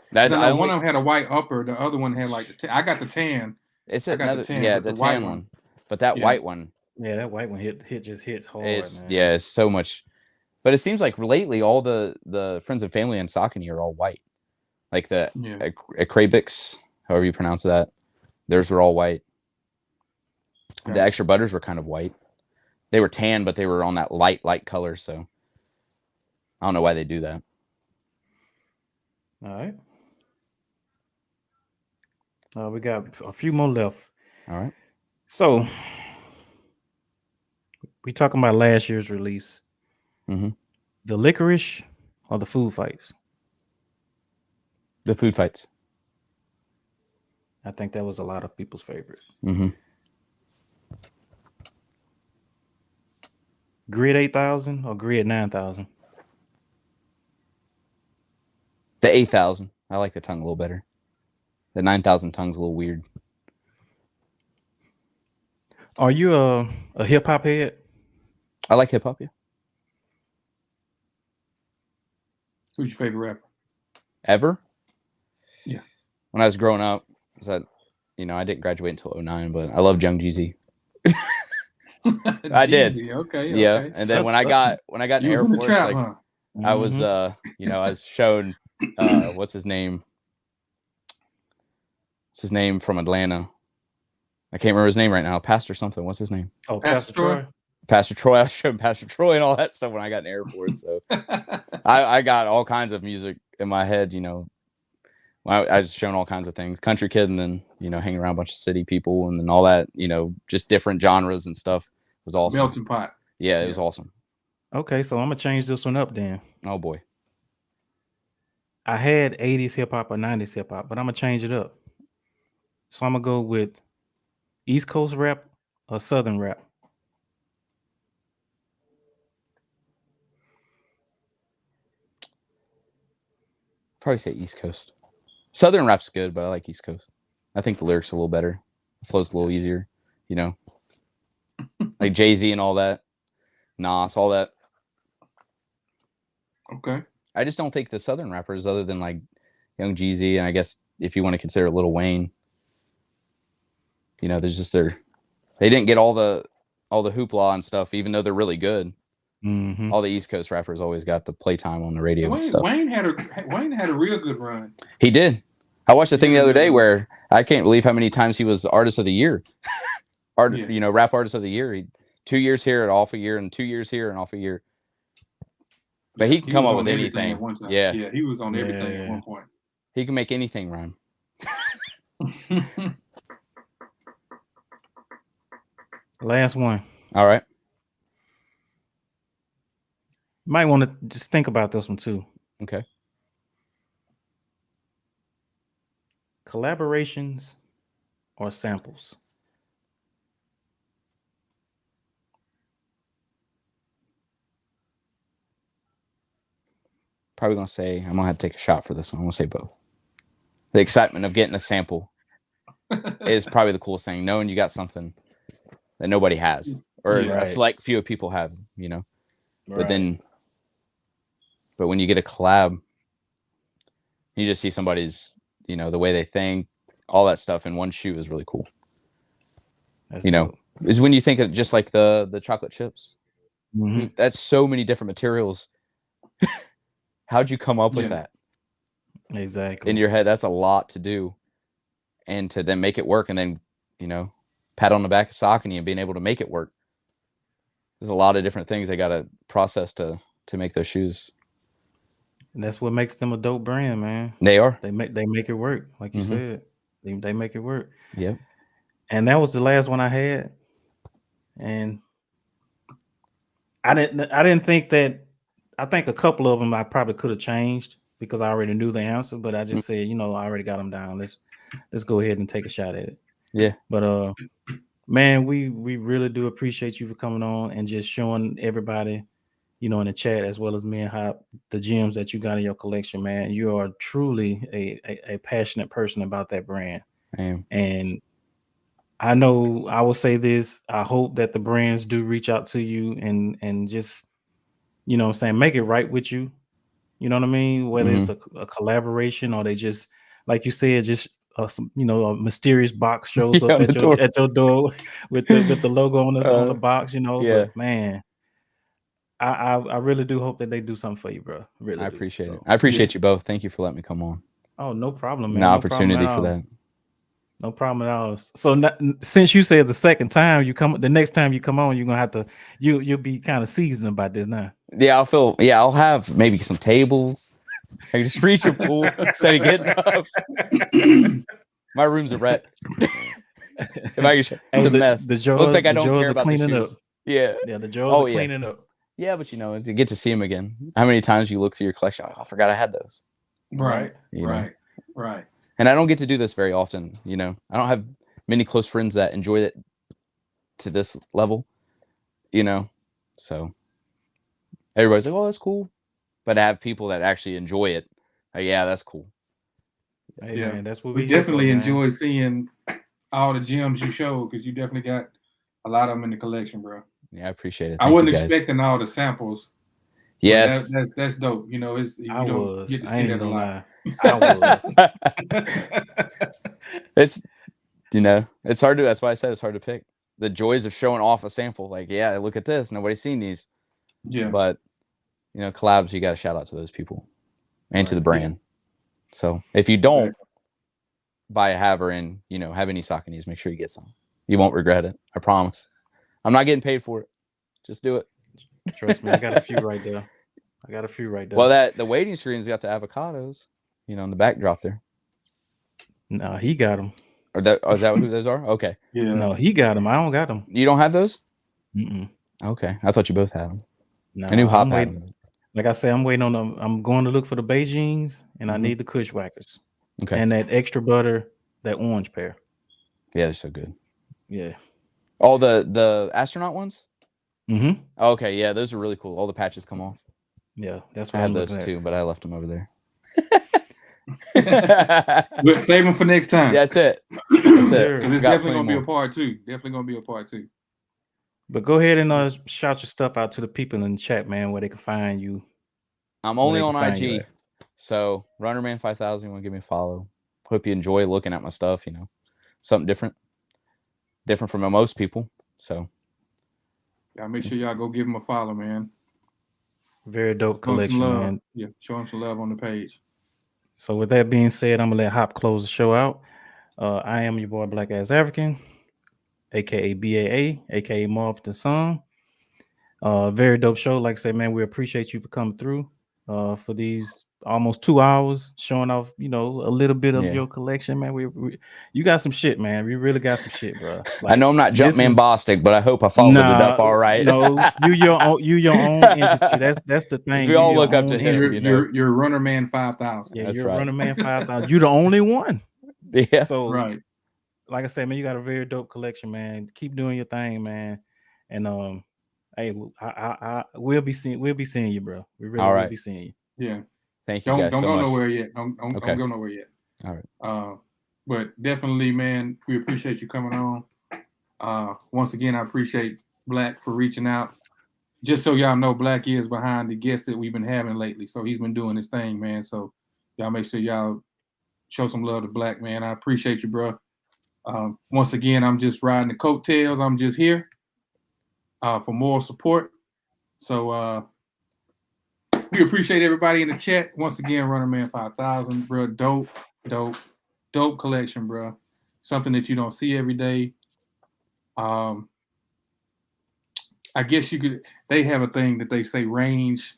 one of them had a white upper. The other one had like I got the tan. It's another the tan one. But that white one. Yeah, that white one just hits hard. It's so much. But it seems like lately all the Friends and Family and Saucony are all white. Like the Acrabix, however you pronounce that, theirs were all white. Gotcha. The extra butters were kind of white. They were tan, but they were on that light color. So I don't know why they do that. All right. We got a few more left. All right. So we talking about last year's release. The licorice or the food fights? The food fights. I think that was a lot of people's favorite. Grid 8,000 or Grid 9,000? The 8,000. I like the tongue a little better. The 9,000 tongue's a little weird. Are you a hip hop head? I like hip hop, yeah. Who's your favorite rapper? Ever? Yeah. When I was growing up, I didn't graduate until 2009, but I loved Young Jeezy. I did. Okay. Yeah. Okay. And then when I got in Air Force, trap, I was I was shown what's his name? What's his name from Atlanta? I can't remember his name right now. Pastor something. What's his name? Oh, Pastor Troy. Pastor Troy. I was showing Pastor Troy and all that stuff when I got in Air Force. So I got all kinds of music in my head, I was showing all kinds of things. Country kid, and then, hanging around a bunch of city people, and then all that, just different genres and stuff. It was awesome. Melting pot. Yeah, it was awesome. Okay, so I'm going to change this one up then. Oh, boy. I had 80s hip hop or 90s hip hop, but I'm going to change it up. So I'm going to go with East Coast rap or Southern rap. probably say East Coast. Southern rap's good, but I like East Coast. I think the lyrics are a little better. The flow's a little easier, you know. Like Jay-Z and all that. Nas, all that. Okay. I just don't think the Southern rappers, other than like Young Jeezy, and I guess if you want to consider Lil Wayne, you know, there's just they didn't get all the hoopla and stuff, even though they're really good. Mm-hmm. All the East Coast rappers always got the playtime on the radio and stuff. Wayne had a real good run. He did. I watched the thing the other day where I can't believe how many times he was Artist of the Year. You know, Rap Artist of the Year. 2 years here and off a year, and 2 years here and off a year. But he can come up with anything. Yeah, he was on everything at one point. He can make anything rhyme. Last one. All right. Might want to just think about this one too. Okay. Collaborations or samples? Probably gonna say I'm gonna have to take a shot for this one. I'm gonna say both. The excitement of getting a sample is probably the coolest thing. Knowing you got something that nobody has, or a select few of people have, you know. Right. But when you get a collab, you just see somebody's, you know, the way they think, all that stuff in one shoe is really cool. That's dope. Is when you think of just like the chocolate chips. Mm-hmm. I mean, that's so many different materials. How'd you come up with that? Exactly. In your head, that's a lot to do. And to then make it work, and then, you know, pat on the back of Saucony and being able to make it work. There's a lot of different things they got to process to make those shoes. And that's what makes them a dope brand, man. They are. They make it work, like you said. They make it work. Yep. And that was the last one I had. And I didn't think that. I think a couple of them I probably could have changed because I already knew the answer. But I just said, you know, I already got them down. Let's go ahead and take a shot at it. Yeah. But man, we really do appreciate you for coming on and just showing everybody, you know, in the chat as well as me, and how the gems that you got in your collection, man. You are truly a passionate person about that brand. I am. And I know I will say this. I hope that the brands do reach out to you and just, you know what I'm saying, make it right with you. You know what I mean? Whether it's a collaboration or they just, like you said, just some, you know, a mysterious box shows up at your door with the logo on the box, you know. Yeah. But man, I really do hope that they do something for you, bro. Really, I appreciate it. I appreciate you both. Thank you for letting me come on. Oh, no problem, man. An opportunity for that. No problem at all. So since you said the second time the next time you come on, you're gonna have to you'll be kind of seasoned about this now. Yeah, I'll have maybe some tables. I can just reach a pool instead of getting up. My room's a wreck. If I can, it's a mess. The jaws, looks like I don't care about cleaning the up. shoes. Yeah, the jaws are cleaning up. Yeah, but you know, to get to see them again. How many times you look through your collection? Oh, I forgot I had those. Right. And I don't get to do this very often. You know, I don't have many close friends that enjoy it to this level. You know, so everybody's like, "Oh, that's cool," but I have people that actually enjoy it. Like, yeah, that's cool. Hey, man, that's what we definitely enjoy seeing all the gems you show, because you definitely got a lot of them in the collection, bro. Yeah, I appreciate it. I wasn't expecting all the samples. Yes, that's dope. You know, you don't get to see that a lot. It's, you know, it's hard to. That's why I said it's hard to pick. The joys of showing off a sample, like, yeah, look at this. Nobody's seen these. Yeah. But, you know, collabs, you got to shout out to those people and to the brand. So if you don't buy a have any Sauconys, make sure you get some. You won't regret it. I promise. I'm not getting paid for it. Just do it. Trust me, I got a few right there. Well, the waiting screen's got the avocados, you know, in the backdrop there. No, he got them. Is that who those are? Okay. Yeah. No, he got them. I don't got them. You don't have those? Mm-mm. Okay. I thought you both had them. No, I knew Hop had them. Like I said, I'm waiting on them. I'm going to look for the Beijings, and I need the Cushwackers. Okay. And that extra butter, that orange pair. Yeah, they're so good. Yeah. All the astronaut ones? Mm-hmm. Okay, yeah, those are really cool. All the patches come off. Yeah, that's what I had those too, but I left them over there. But save them for next time. That's it. That's it. Because it's definitely gonna be a part two. Definitely gonna be a part two. But go ahead and shout your stuff out to the people in the chat, man, where they can find you. I'm only on IG. So Runnerman 5000, want to give me a follow. Hope you enjoy looking at my stuff, you know. Something different from most people. So yeah, make sure y'all go give him a follow, man. Very dope collection, man. Yeah, show him some love on the page. So with that being said, I'm gonna let Hop close the show out. I am your boy Black Ass African, aka BAA, aka Marv the Song. Very dope show. Like I said, man, we appreciate you for coming through for these almost 2 hours, showing off, you know, a little bit of your collection, man. You got some shit, man. We really got some shit, bro. Like, I know I'm not Jumpman Bostic, but I hope I followed it up all right. No, you your own entity. That's the thing. We all look up to him. You're Runnerman 5000. Yeah, that's you're right. Runnerman 5000. You're the only one. Yeah. So right. Like I said, man, you got a very dope collection, man. Keep doing your thing, man. And hey, we'll be seeing you, bro. We really will be seeing you. Yeah. Thank you guys so much. Don't go nowhere yet. Don't go nowhere yet. All right. But definitely, man, we appreciate you coming on. Once again, I appreciate Black for reaching out. Just so y'all know, Black is behind the guests that we've been having lately. So he's been doing his thing, man. So y'all make sure y'all show some love to Black, man. I appreciate you, bro. Once again, I'm just riding the coattails. I'm just here for more support. So we appreciate everybody in the chat. Once again, Runnerman 5000, bro. Dope collection, bro. Something that you don't see every day. I guess you could. They have a thing that they say range.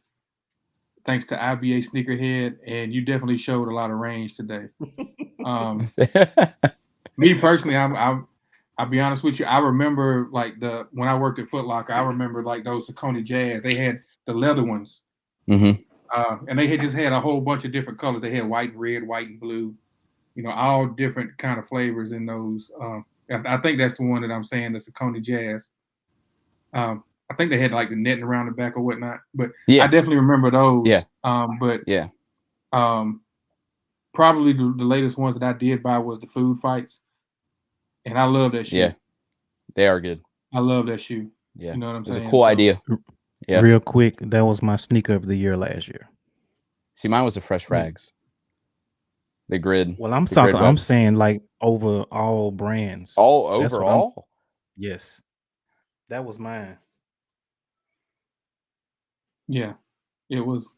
Thanks to IBA Sneakerhead, and you definitely showed a lot of range today. Me personally, I'll be honest with you. I remember like when I worked at Foot Locker, I remember like those Saucony Jazz. They had the leather ones, and they had just had a whole bunch of different colors. They had white and red, white and blue, you know, all different kind of flavors in those. I think that's the one that I'm saying, the Saucony Jazz. I think they had like the netting around the back or whatnot, but I definitely remember those. Yeah. Probably the latest ones that I did buy was the Food Fights. And I love that shoe. Yeah, they are good. I love that shoe. Yeah, you know what I'm saying? It's a cool idea. Yeah. Real quick, that was my sneaker of the year last year. See, mine was the Fresh Rags. The grid. Well, I'm saying like over all brands. Oh, overall? Yes, that was mine. Yeah, it was.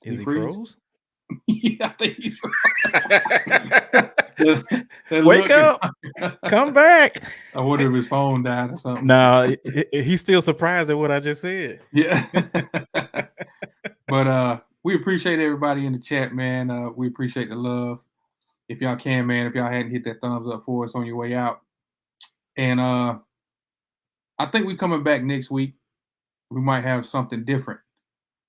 Is he froze? Yeah, I think he's Wake up! Come back! I wonder if his phone died or something. No, he's still surprised at what I just said. Yeah. But we appreciate everybody in the chat, man. We appreciate the love. If y'all can, man, if y'all hadn't hit that thumbs up for us on your way out. And I think we're coming back next week. We might have something different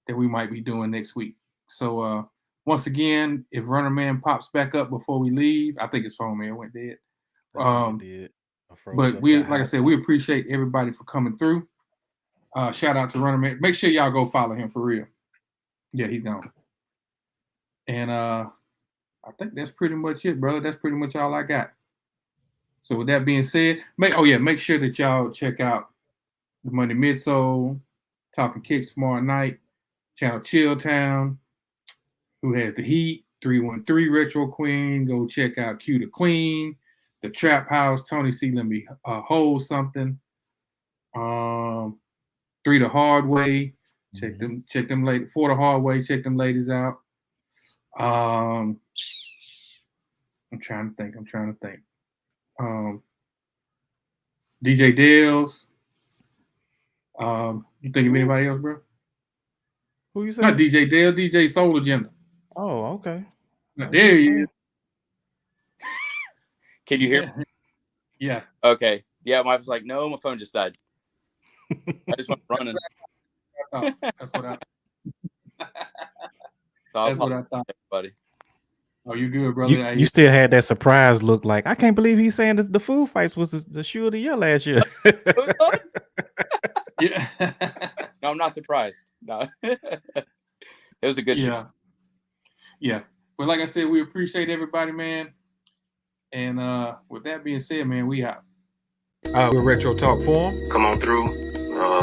that we might be doing next week. So once again, if Runnerman pops back up before we leave, I think his phone man went dead. But like I said, we appreciate everybody for coming through. Shout out to Runnerman. Make sure y'all go follow him for real. Yeah, he's gone. And I think that's pretty much it, brother. That's pretty much all I got. So with that being said, make sure that y'all check out the Monday Midsole, Talking Kicks tomorrow night, Channel Chill Town, Who Has the Heat, 313 Retro Queen. Go check out Q the Queen, The Trap House, Tony C. Let Me Hold Something. 3 the Hard Way. Check them ladies. 4 the Hard Way. Check them ladies out. I'm trying to think. DJ Dales. You think of anybody else, bro? Who you say? Not DJ Dale, DJ Soul Agenda. Oh, okay. There you is. Can you hear me? Yeah. Okay. Yeah, I was like, no, my phone just died. I just went running. That's what I thought. Buddy. Oh, you good, brother? You still had that surprise look like, I can't believe he's saying that the Food Fights was the shoe of the year last year. Yeah. No, I'm not surprised. No. It was a good show. Yeah. But like I said, we appreciate everybody, man. And with that being said, man, we out. We're Retro Talk Forum. Come on through.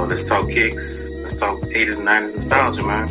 Let's talk kicks. Let's talk 80s and 90s nostalgia, man.